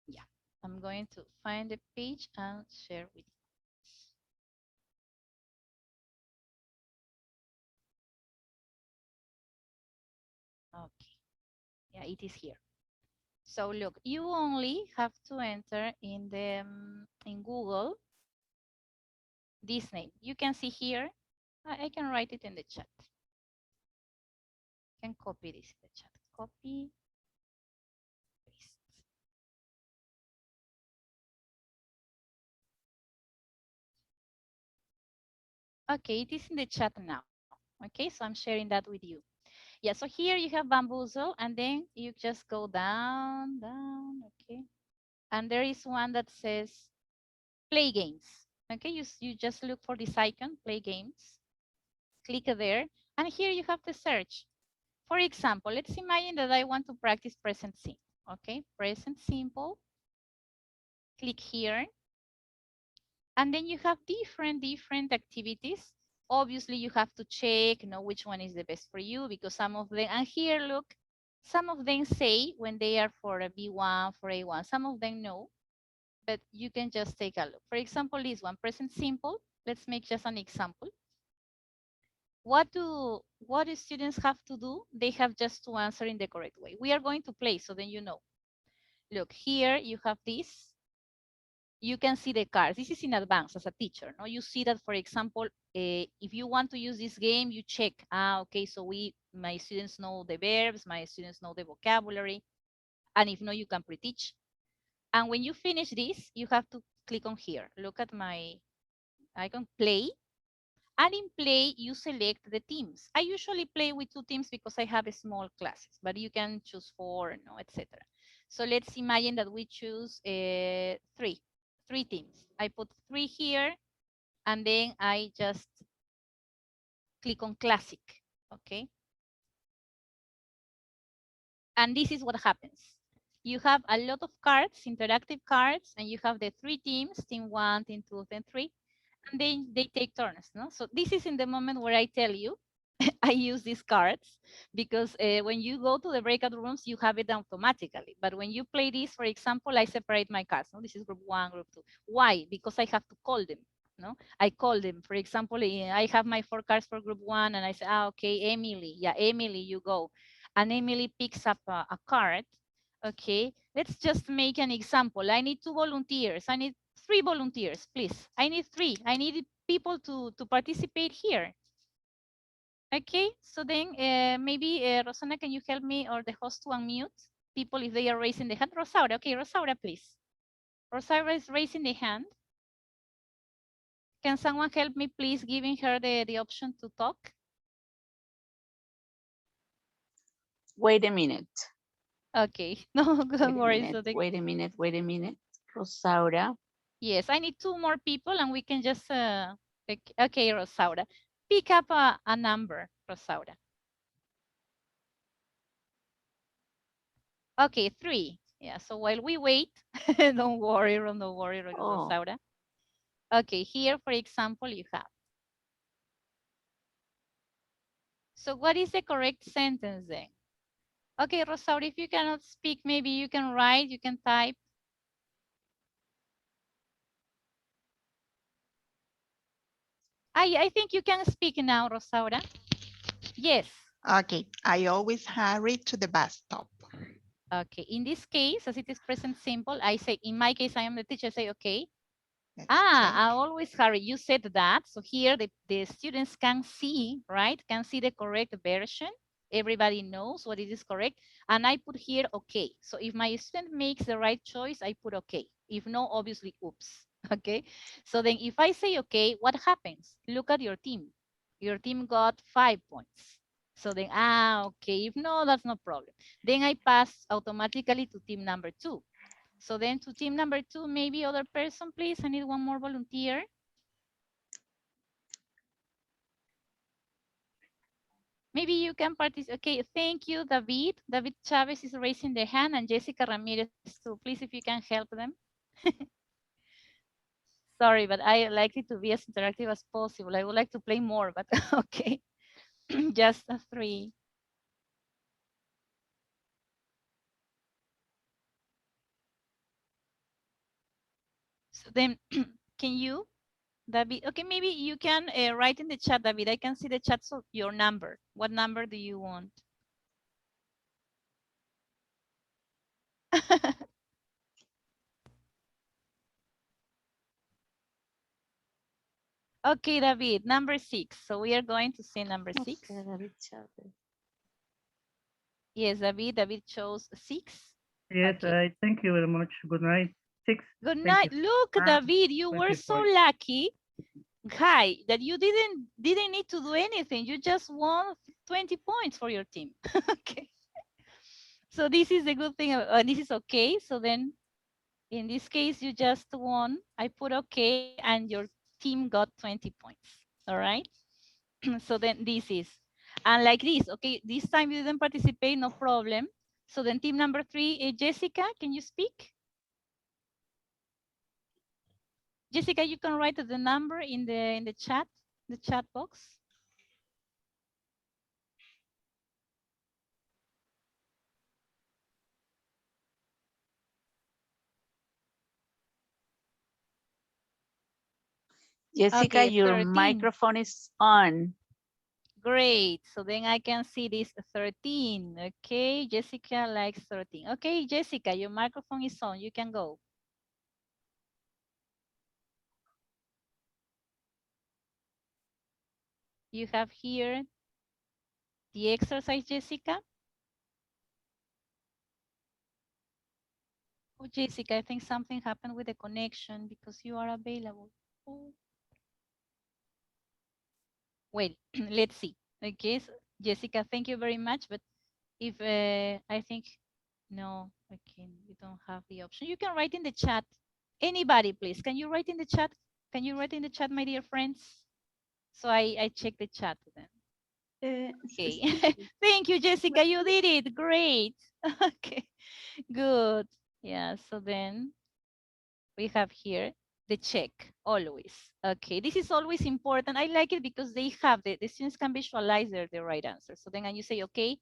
Yeah, I'm going to find the page and share with you. Okay, yeah, it is here. So look, you only have to enter in the in Google this name. You can see here. I can write it in the chat. I can copy this in the chat. Copy, paste. Okay, it is in the chat now. Okay, so I'm sharing that with you. Yeah, so here you have Bamboozle, and then you just go down, down, okay. And there is one that says play games. Okay, you just look for this icon, play games. Click there, and here you have the search. For example, let's imagine that I want to practice present simple. Okay, present simple. Click here, and then you have different activities. Obviously, you have to check, which one is the best for you, because some of them, and here, look, some of them say when they are for a B1, for A1, some of them no, but you can just take a look. For example, this one, present simple. Let's make just an example. What do students have to do? They have just to answer in the correct way. We are going to play, so then you know. Look, here you have this. you can see the cards. This is in advance as a teacher. No, you see that, for example, if you want to use this game, you check. Okay, so my students know the verbs, my students know the vocabulary, and if not, you can pre-teach. And when you finish this, you have to click on here. Look at my icon, play. And in play, you select the teams. I usually play with 2 teams because I have a small classes, but you can choose 4, no, etc. So let's imagine that we choose 3 teams. I put 3 here, and then I just click on classic, okay? And this is what happens. You have a lot of cards, interactive cards, and you have the 3 teams, team 1, team 2, team 3, and then they take turns, no? So this is in the moment where I tell you, I use these cards because when you go to the breakout rooms, you have it automatically. But when you play this, for example, I separate my cards. No, this is group 1, group 2. Why? Because I have to call them. No, I call them. For example, I have my 4 cards for group 1, and I say, okay, Emily. Yeah, Emily, you go. And Emily picks up a card. Okay, let's just make an example. I need 2 volunteers. I need 3 volunteers, please. I need 3. I need people to participate here. Okay, so then maybe Rosana, can you help me or the host to unmute people if they are raising the hand? Rosaura, okay, Rosaura, please. Rosaura is raising the hand. Can someone help me, please, giving her the option to talk? Wait a minute. Okay, no, don't worry. So Wait a minute. Rosaura. yes, I need 2 more people and we can just, okay, Rosaura. Pick up a number, Rosaura. Okay, 3. Yeah, so while we wait, don't worry, Rosaura. Okay, here, for example, you have. So what is the correct sentence then? Okay, Rosaura, if you cannot speak, maybe you can write, you can type. I think you can speak now, Rosaura. Yes. Okay, I always hurry to the bus stop. Okay, in this case, as it is present simple, I say, in my case, I am the teacher, I say, okay. Let's I check. always hurry. You said that. So here the students can see, right? Can see the correct version. Everybody knows what it is correct. And I put here, okay. So if my student makes the right choice, I put okay. If no, obviously, oops. Okay. So then if I say okay, what happens? Look at your team. Your team got 5 points. So then, okay. If no, that's no problem. Then I pass automatically to team number 2. So then to team number 2, maybe other person, please. I need one more volunteer. Maybe you can participate. Okay, thank you, David. David Chavez is raising their hand and Jessica Ramirez too. Please, if you can help them. Sorry, but I like it to be as interactive as possible. I would like to play more, but okay. Just 3. So then, can you, David? Okay, maybe you can write in the chat, David. I can see the chat, so your number. What number do you want? Okay, David, number 6. So we are going to say number 6. Yes, David chose 6. Yes, Okay. I thank you very much. Good night. 6. Good Thank night. you. Look, David, you were so 24. lucky. Hi, that you didn't need to do anything. You just won 20 points for your team. Okay. So this is the good thing. This is okay. So then in this case, you just won. I put okay, and your team got 20 points. All right. So then this is, and like this, okay, this time you didn't participate, no problem. So then team number 3, Jessica, can you speak? Jessica, you can write the number in the chat box. Jessica, Okay, your 13. microphone is on. Great. So then I can see this 13. Okay, Jessica likes 13. Okay, Jessica, your microphone is on. You can go. You have here the exercise, Jessica. Oh, Jessica, I think something happened with the connection because you are available. Oh. Well, let's see. Okay, so Jessica, thank you very much. But if I think, no, okay, you don't have the option. You can write in the chat. Anybody, please. Can you write in the chat? Can you write in the chat, my dear friends? So I check the chat then. Okay. Thank you, Jessica. You did it. Great. Okay. Good. Yeah. So then we have here the check always. Okay. This is always important. I like it because they have the students can visualize the right answer. So then you say, okay,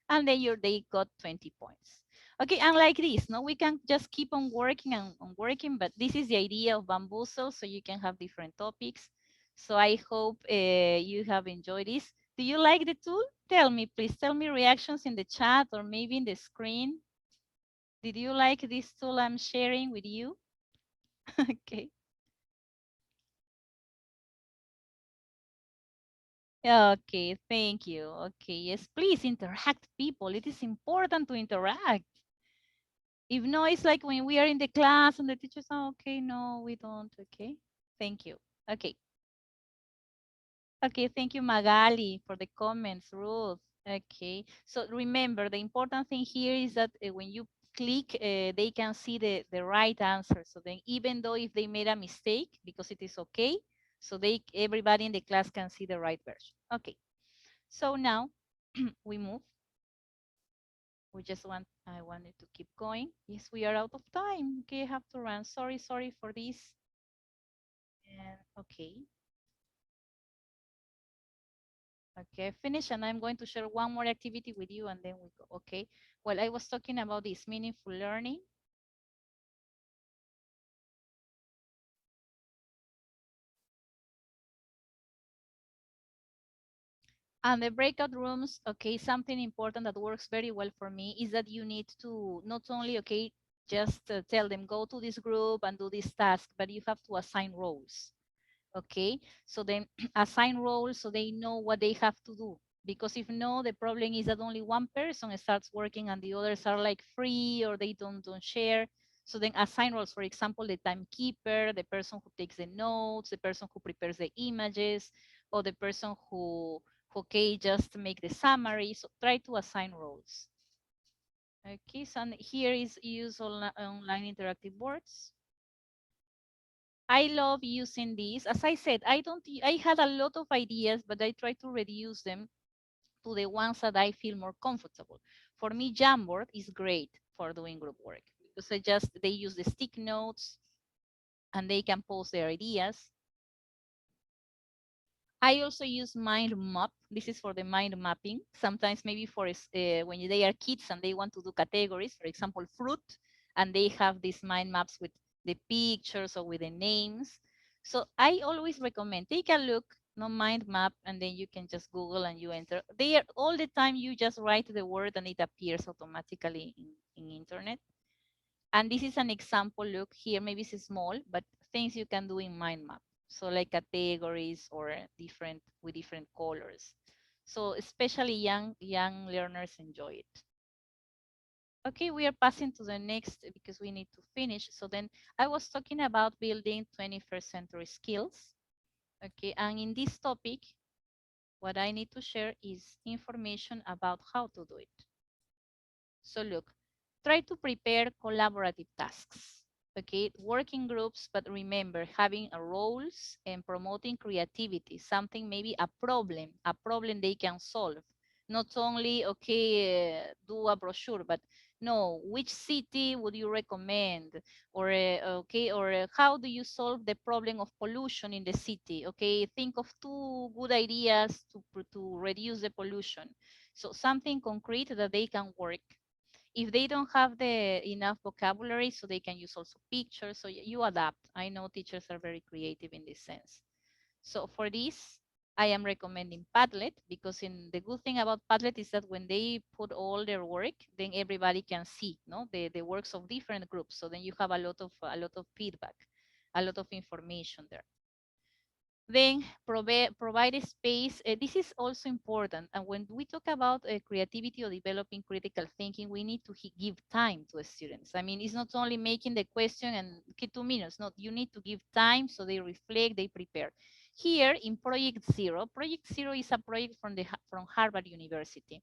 and then they got 20 points. Okay, and like this, no, we can just keep on working and on working, but this is the idea of Bamboozle, so you can have different topics. So I hope you have enjoyed this. Do you like the tool? Tell me, please. Tell me reactions in the chat or maybe in the screen. Did you like this tool I'm sharing with you? Okay. Okay, thank you. Okay, yes, please interact, people. It is important to interact. If no, it's like when we are in the class and the teachers, oh, okay, no, we don't. Okay, thank you. Okay. Okay, thank you, Magali, for the comments, Ruth. Okay, so remember, the important thing here is that when you click, they can see the right answer. So then even though if they made a mistake, because it is okay, so everybody in the class can see the right version. Okay, so now we move. I wanted to keep going. Yes, we are out of time. Okay, I have to run. Sorry for this. And okay. Okay, finish, and I'm going to share one more activity with you and then we go, okay? Well, I was talking about this meaningful learning. And the breakout rooms, okay, something important that works very well for me is that you need to not only, okay, just tell them go to this group and do this task, but you have to assign roles. Okay, so then assign roles so they know what they have to do, because if no, the problem is that only one person starts working and the others are like free or they don't share. So then assign roles, for example, the timekeeper, the person who takes the notes, the person who prepares the images, or the person who okay, just make the summary. So try to assign roles. Okay, so here is use online interactive boards. I love using these. As I said, I had a lot of ideas, but I try to reduce them to the ones that I feel more comfortable. For me, Jamboard is great for doing group work because they use the stick notes and they can post their ideas. I also use mind map. This is for the mind mapping. Sometimes maybe for when they are kids and they want to do categories, for example, fruit, and they have these mind maps with the pictures or with the names. So I always recommend take a look, no mind map, and then you can just Google and you enter. They are all the time. You just write the word and it appears automatically in internet. And this is an example. Look here, maybe it's small, but things you can do in mind map. So like categories or with different colors. So especially young learners enjoy it. Okay, we are passing to the next because we need to finish. So then I was talking about building 21st century skills. Okay, and in this topic, what I need to share is information about how to do it. So look, try to prepare collaborative tasks. Okay, working groups, but remember having a roles and promoting creativity, something maybe a problem they can solve. Not only, okay, do a brochure, but no, which city would you recommend? Or, okay, or how do you solve the problem of pollution in the city? Okay, think of 2 good ideas to reduce the pollution. So something concrete that they can work. If they don't have the enough vocabulary, so they can use also pictures, so you adapt. I know teachers are very creative in this sense. So for this, I am recommending Padlet because the good thing about Padlet is that when they put all their work, then everybody can see, no, the works of different groups. So then you have a lot of feedback, a lot of information there. Then provide a space. This is also important. And when we talk about creativity or developing critical thinking, we need to give time to the students. I mean, it's not only making the question and okay, 2 minutes. No, you need to give time so they reflect, they prepare. Here in Project Zero is a project from Harvard University.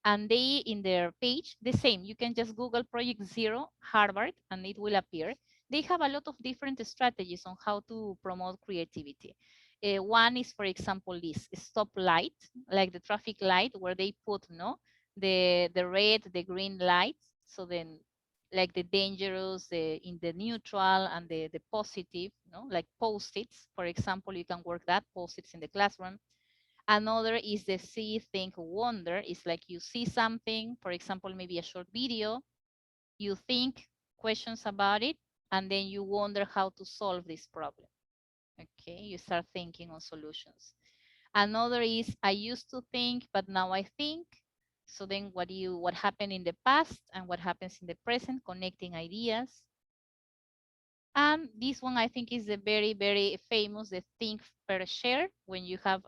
And they, in their page, the same. You can just Google Project Zero Harvard and it will appear. They have a lot of different strategies on how to promote creativity. One is, for example, this stop light, like the traffic light where they put the red, the green lights. So then like the dangerous, in the neutral and the positive, like post-its, for example, you can work that post-its in the classroom. Another is the see, think, wonder. It's like you see something, for example, maybe a short video, you think questions about it, and then you wonder how to solve this problem. Okay, you start thinking on solutions. Another is I used to think, but now I think. So then what happened in the past and what happens in the present, connecting ideas. And this one I think is the very, very famous, the think per share, when you have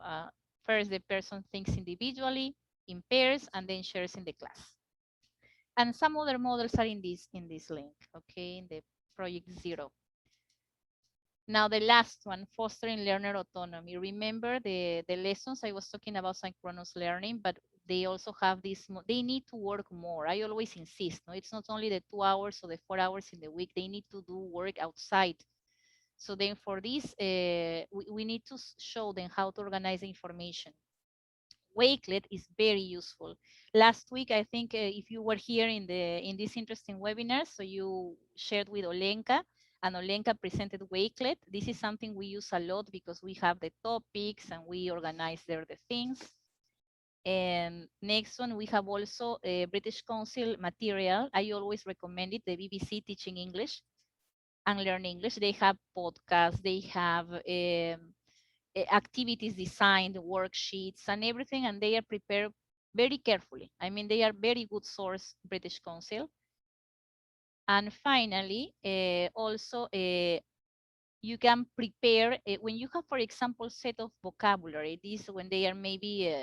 first the person thinks individually, in pairs, and then shares in the class. And some other models are in this link, okay, in the Project Zero. Now the last one, fostering learner autonomy. Remember the lessons I was talking about synchronous learning, but they also have this, they need to work more. I always insist, no, it's not only the 2 hours or the 4 hours in the week, they need to do work outside. So then for this, we need to show them how to organize the information. Wakelet is very useful. Last week, I think if you were here in this interesting webinar, so you shared with Olenka, and Olenka presented Wakelet. This is something we use a lot because we have the topics and we organize there the things. And next one, we have also a British Council material. I always recommend it, the BBC Teaching English and Learn English. They have podcasts, they have activities designed, worksheets, and everything, and they are prepared very carefully. I mean, they are very good source, British Council. And finally, also, you can prepare, when you have, for example, set of vocabulary, these when they are maybe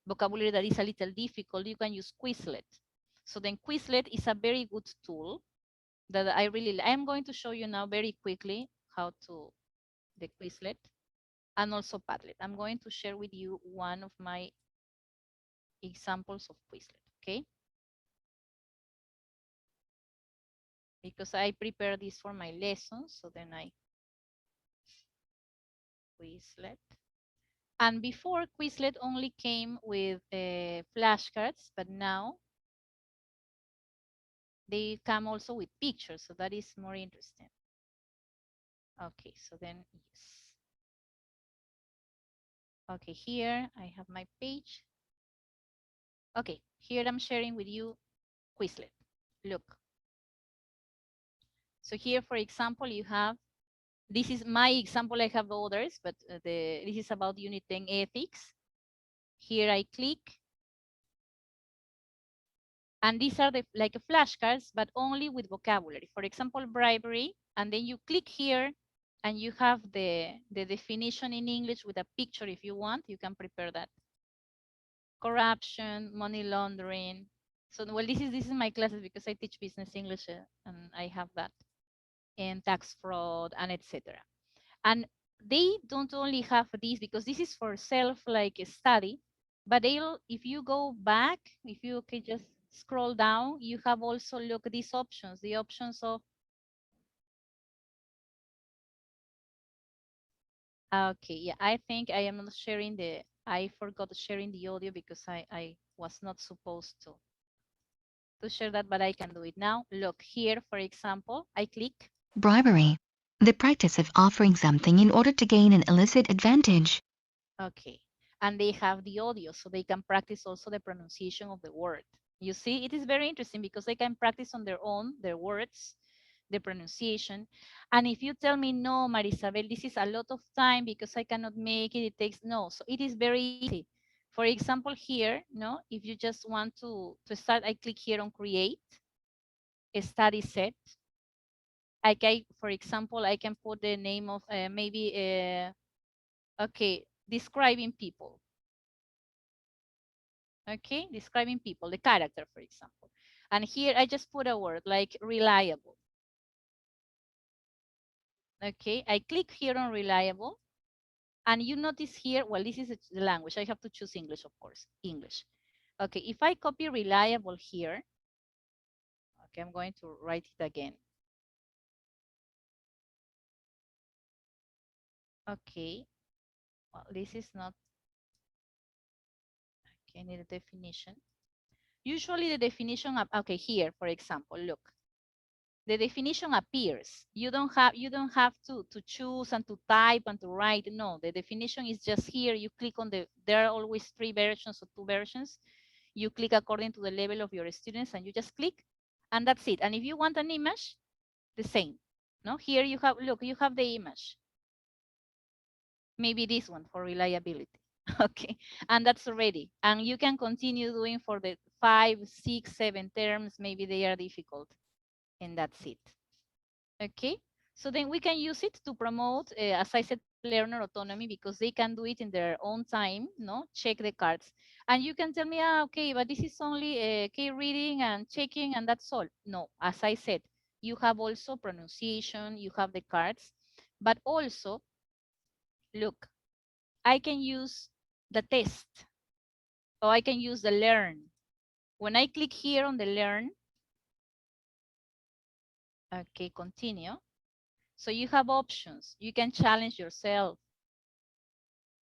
vocabulary that is a little difficult, you can use Quizlet. So then Quizlet is a very good tool that I'm going to show you now very quickly how to the Quizlet and also Padlet. I'm going to share with you one of my examples of Quizlet, okay? Because I prepared this for my lessons, so then I Quizlet. And before Quizlet only came with flashcards, but now they come also with pictures, so that is more interesting. Okay, so then yes. Okay, here I have my page. Okay, here I'm sharing with you Quizlet. Look. So here, for example, you have, this is my example, I have others, but this is about Unit 10 ethics. Here I click. And these are the like flashcards, but only with vocabulary. For example, bribery, and then you click here and you have the definition in English with a picture if you want, you can prepare that. Corruption, money laundering. So, well, this is my classes because I teach business English and I have that. And tax fraud and etc. And they don't only have these because this is for self like study, but they'll, if you go back, if you can just scroll down, you have also look at these options, the options of, okay, yeah, I think I am not sharing I forgot sharing the audio because I was not supposed to share that, but I can do it now. Look here, for example, I click. Bribery. The practice of offering something in order to gain an illicit advantage. Okay, and they have the audio, so they can practice also the pronunciation of the word. You see, it is very interesting because they can practice on their own, their words, the pronunciation. And if you tell me, no, Marisabel, this is a lot of time because I cannot make it, it takes, no. So it is very easy. For example, here, no, if you just want to start, I click here on create, a study set. I can, for example, I can put the name of maybe Okay, describing people. Okay, describing people, the character, for example. And here I just put a word like reliable. Okay, I click here on reliable. And you notice here, well, this is the language. I have to choose English, of course, English. Okay, if I copy reliable here, okay, I'm going to write it again. Okay, well, this is not, okay, I need a definition. Usually the definition of, okay, here, for example, look. The definition appears. You don't have to choose and to type and to write. No, the definition is just here. You click on there are always 3 versions or 2 versions. You click according to the level of your students and you just click and that's it. And if you want an image, the same. No, here you have, look, you have the image. Maybe this one for reliability. Okay, and that's already. And you can continue doing for the 5, 6, 7 terms. Maybe they are difficult and that's it. Okay, so then we can use it to promote, as I said, learner autonomy because they can do it in their own time, no? Check the cards. And you can tell me, okay, but this is only okay, reading and checking and that's all. No, as I said, you have also pronunciation, you have the cards, but also, look, I can use the test or I can use the learn. When I click here on the learn, okay, continue. So you have options. You can challenge yourself.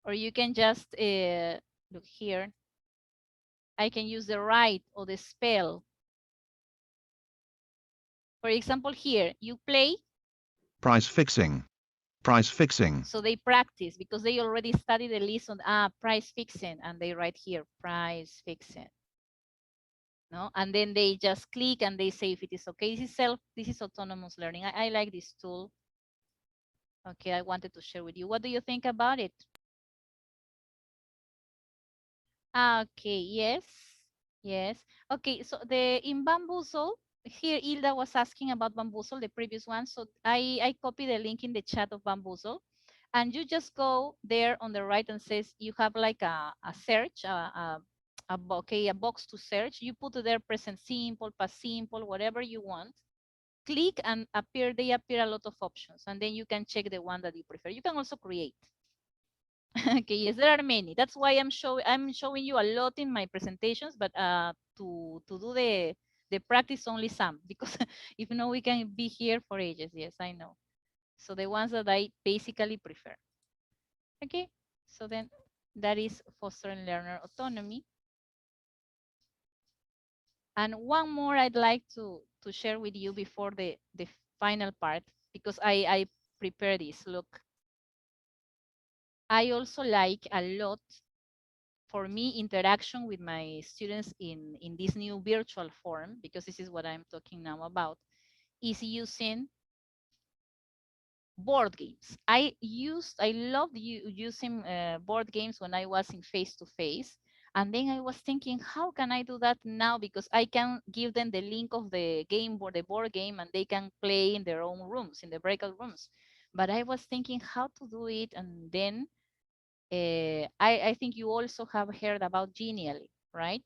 Or you can just look here. I can use the write or the spell. For example, here you play. Price fixing. Price fixing. So they practice because they already studied the lesson. Price fixing, and they write here price fixing. No, and then they just click and they say if it is okay. This is autonomous learning. I like this tool. Okay, I wanted to share with you. What do you think about it? Okay, yes, yes. Okay, so in Bamboozle, here Ilda was asking about Bamboozle, the previous one. So I copied the link in the chat of Bamboozle. And you just go there on the right and says you have like a search, a box to search. You put there present simple, past simple, whatever you want. Click and they appear a lot of options. And then you can check the one that you prefer. You can also create. Okay, yes, there are many. That's why I'm showing you a lot in my presentations, but to do the practice only some, because if no, we can be here for ages. Yes, I know. So the ones that I basically prefer. Okay, so then that is fostering learner autonomy. And one more I'd like to share with you before the final part, because I prepared this. Look, I also like a lot, for me, interaction with my students in this new virtual form, because this is what I'm talking now about, is using board games. I loved using board games when I was in face-to-face. And then I was thinking, how can I do that now? Because I can give them the link of the game board, the board game, and they can play in their own rooms, in the breakout rooms. But I was thinking how to do it. And then I think you also have heard about Genially, right?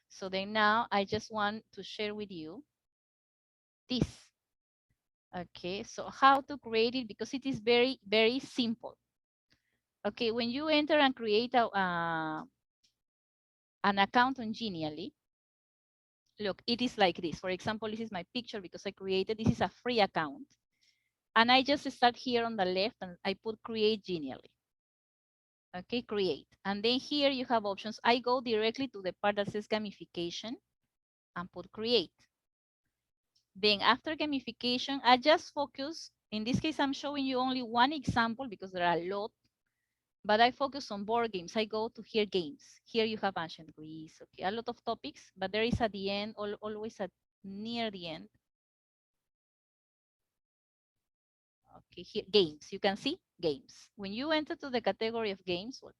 So then now I just want to share with you this. Okay, so how to create it, because it is very, very simple. Okay, when you enter and create an account on Genially, look, it is like this. For example, this is my picture because I created, this is a free account. And I just start here on the left and I put create Genially. Okay, create. And then here you have options. I go directly to the part that says gamification and put create. Then after gamification, I just focus. In this case, I'm showing you only one example because there are a lot, but I focus on board games. I go to here games. Here you have ancient Greece, okay, a lot of topics, but there is at the end, always near the end. Okay, here games, you can see games. When you enter to the category of games, well,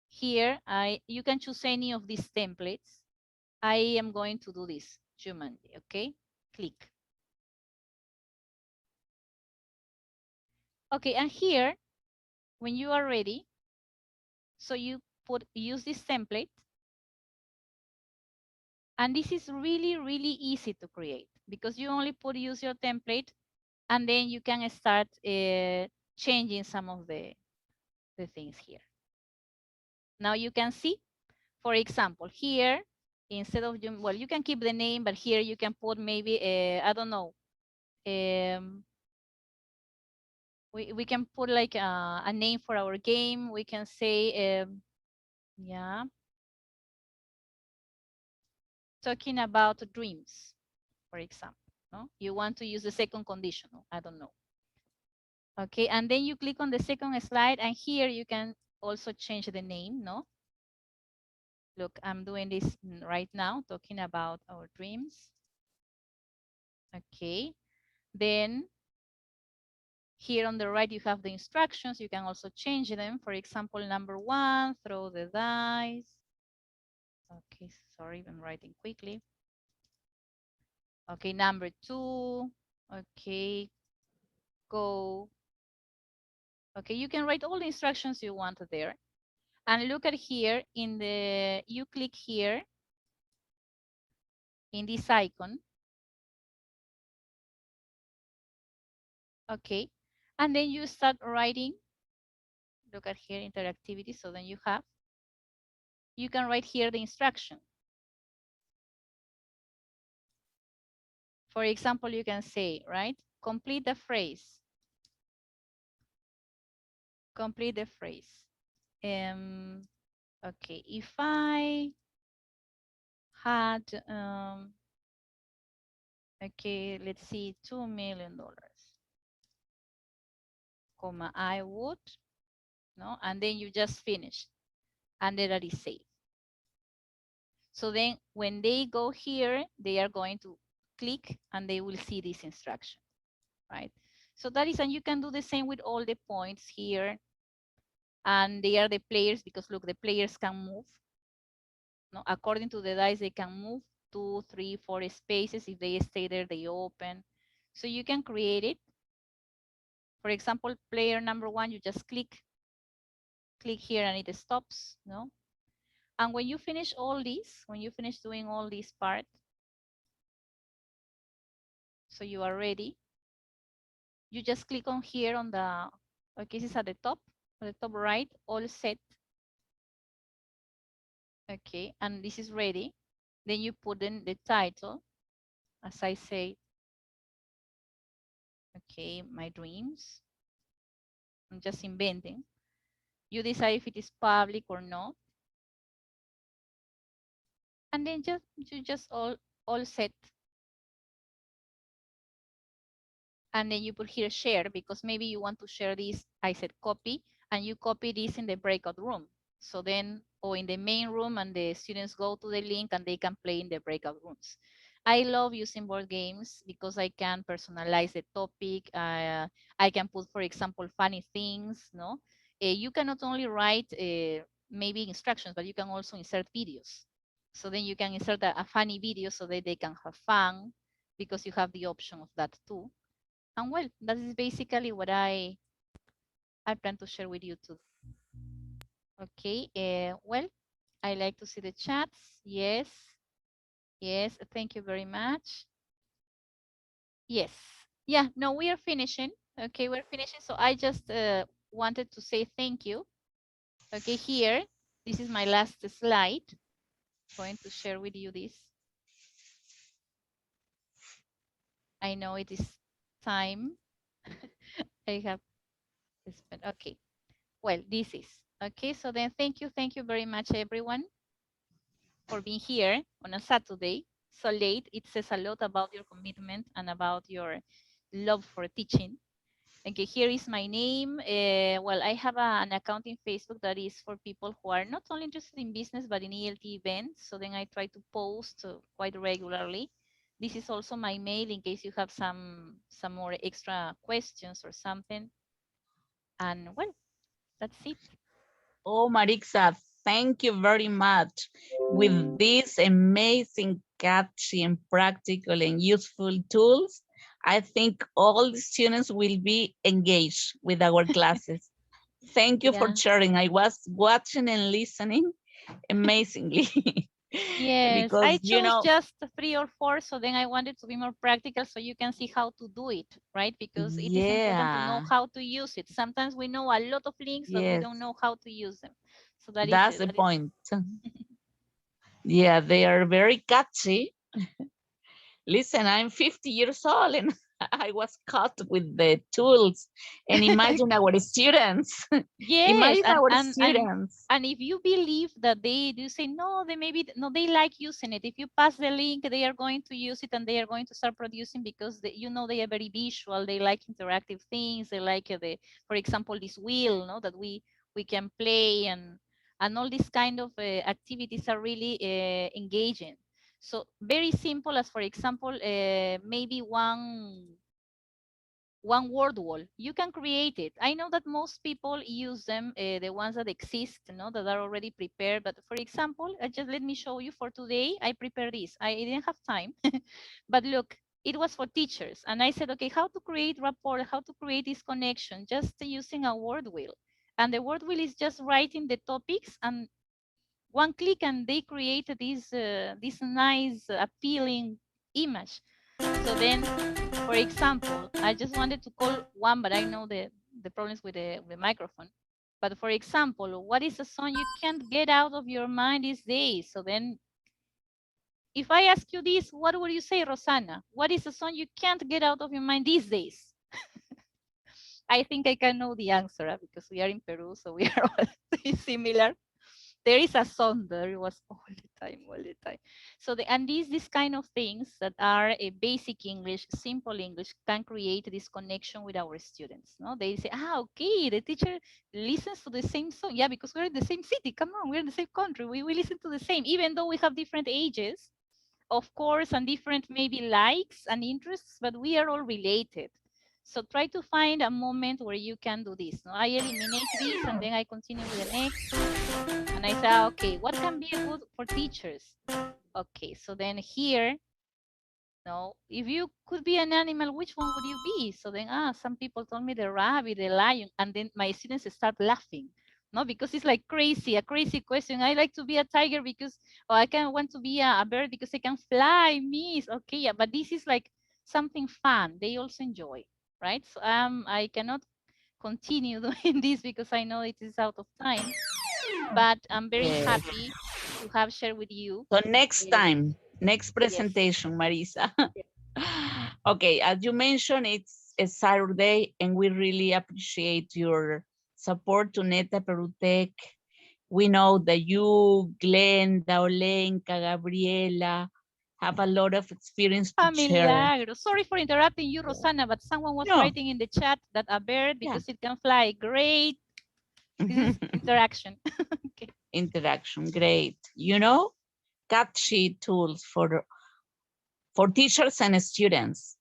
here you can choose any of these templates. I am going to do this, Jumanji, okay? Click. Okay, and here when you are ready, so you use this template. And this is really, really easy to create because you only use your template and then you can start changing some of the things here. Now you can see, for example, here, instead of, well, you can keep the name, but here you can put maybe, I don't know, we can put like a name for our game. We can say, yeah, talking about dreams, for example. No? You want to use the second conditional, I don't know. Okay, and then you click on the second slide, and here you can also change the name, no? Look, I'm doing this right now, talking about our dreams. Okay, then here on the right, you have the instructions. You can also change them. For example, number 1, throw the dice. Okay, sorry, I'm writing quickly. Okay, number 2, okay, go. Okay, you can write all the instructions you want there. And look at here in the, you click here in this icon. Okay, and then you start writing. Look at here, interactivity. So then you can write here the instruction. For example, you can say, right, complete the phrase. Complete the phrase. Okay, if I had, okay, let's see, $2 million, comma, I would, no, and then you just finish, and then that is saved. So then when they go here, they are going to click and they will see this instruction, right? So that is, and you can do the same with all the points here. And they are the players because look, the players can move. No, according to the dice, they can move 2, 3, 4 spaces. If they stay there, they open. So you can create it. For example, player number 1, you just click here and it stops, no? And when you finish all this, when you finish doing all this part, so you are ready, you just click on here on the, okay, this is at the top right, all set. Okay, and this is ready. Then you put in the title, as I say, okay, my dreams. I'm just inventing. You decide if it is public or not. And then you just all set. And then you put here share because maybe you want to share this. I said copy, and you copy this in the breakout room. So then, or in the main room, and the students go to the link and they can play in the breakout rooms. I love using board games because I can personalize the topic. I can put, for example, funny things. No, you can not only write maybe instructions, but you can also insert videos. So then you can insert a funny video so that they can have fun because you have the option of that too. And well, that is basically what I plan to share with you too. Okay, well, I like to see the chats. Yes, yes, thank you very much. Yes, yeah, no, we are finishing. Okay, we're finishing. So I just wanted to say thank you. Okay, here, this is my last slide. Going to share with you this. I know it is time. I have spent, okay. Well, this is, okay, so then thank you very much, everyone, for being here on a Saturday, so late. It says a lot about your commitment and about your love for teaching. Okay, here is my name. Well, I have an account in Facebook that is for people who are not only interested in business, but in ELT events. So then I try to post quite regularly. This is also my mail in case you have some more extra questions or something. And well, that's it. Oh, Marixa, thank you very much. With these amazing, catchy, and practical and useful tools, I think all the students will be engaged with our classes. Thank you for Yeah. sharing. I was watching and listening amazingly. Yes, Because, I you chose know, just 3 or 4, so then I wanted to be more practical so you can see how to do it, right? Because it is important to know yeah, how to use it. Sometimes we know a lot of links, but we yes, don't know how to use them. So that is that's it. the That is point. Yeah, they are very catchy. Listen, I'm 50 years old and I was caught with the tools. And imagine our students. yes, Imagine our students. and if you believe that they do say no, they maybe no, they like using it. If you pass the link, they are going to use it and they are going to start producing because they, you know, they are very visual. They like interactive things. They like the, for example, this wheel, no, that we can play and all these kind of activities are really engaging. So very simple as, for example, maybe one word wall. You can create it. I know that most people use them, the ones that exist, that are already prepared. But for example, just let me show you for today. I prepared this. I didn't have time, but look, it was for teachers. And I said, okay, how to create rapport, how to create this connection, just using a word wheel. And the word wheel is just writing the topics and one click and they create this nice, appealing image. So then, for example, I just wanted to call one, but I know the problems with the microphone. But for example, what is a song you can't get out of your mind these days? So then, if I ask you this, what would you say, Rosana? What is a song you can't get out of your mind these days? I think I can know the answer because we are in Peru, so we are all similar. There is a song there. It was all the time, all the time. So and these kind of things that are a basic English, simple English, can create this connection with our students. No, they say, okay, the teacher listens to the same song. Yeah, because we're in the same city. Come on, we're in the same country. We listen to the same, even though we have different ages, of course, and different maybe likes and interests, but we are all related. So try to find a moment where you can do this. No? I eliminate this and then I continue with the next. And I say, okay, what can be good for teachers? Okay, so then here, no, if you could be an animal, which one would you be? So then, some people told me the rabbit, the lion, and then my students start laughing. No, because it's like crazy, a crazy question. I like to be a tiger because, or I can want to be a bird because I can fly, miss. Okay, yeah, but this is like something fun. They also enjoy, right? So I cannot continue doing this because I know it is out of time. But I'm very Yes. happy to have shared with you. So next time, next Yes. presentation, Marisa. Okay, as you mentioned, it's a Saturday and we really appreciate your support to Neta Peru Tech. We know that you, Glenda, Olenka, Gabriela, have a lot of experience to share. Milagro. Sorry for interrupting you, Rosana, but someone was No. writing in the chat that a bird, because it can fly. Great. This is interaction. Okay. Interaction, great. You know, catchy tools for teachers and students.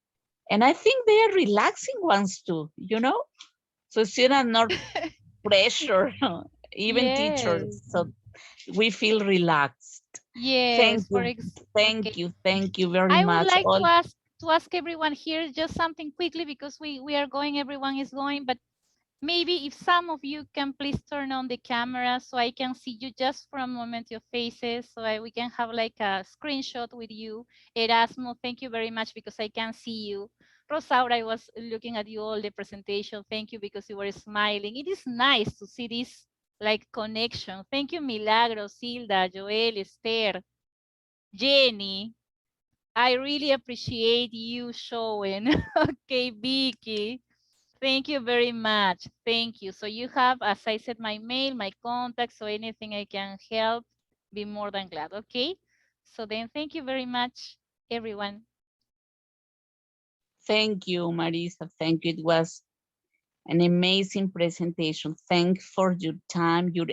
And I think they are relaxing ones too, you know? So students not pressure, even Yes. teachers. So we feel relaxed. Yes. Thank you very I much. would like to ask everyone here just something quickly because we are going, everyone is going, but maybe if some of you can please turn on the camera so I can see you just for a moment, your faces, so we can have like a screenshot with you. Erasmo, thank you very much because I can see you. Rosaura, I was looking at you all the presentation. Thank you because you were smiling. It is nice to see this like connection. Thank you, Milagro, Silda, Joel, Esther, Jenny. I really appreciate you showing. Okay, Vicky. Thank you very much. Thank you. So you have, as I said, my mail, my contact, so anything I can help, be more than glad. Okay. So then thank you very much, everyone. Thank you, Marisa. Thank you. It was an amazing presentation. Thanks for your time, your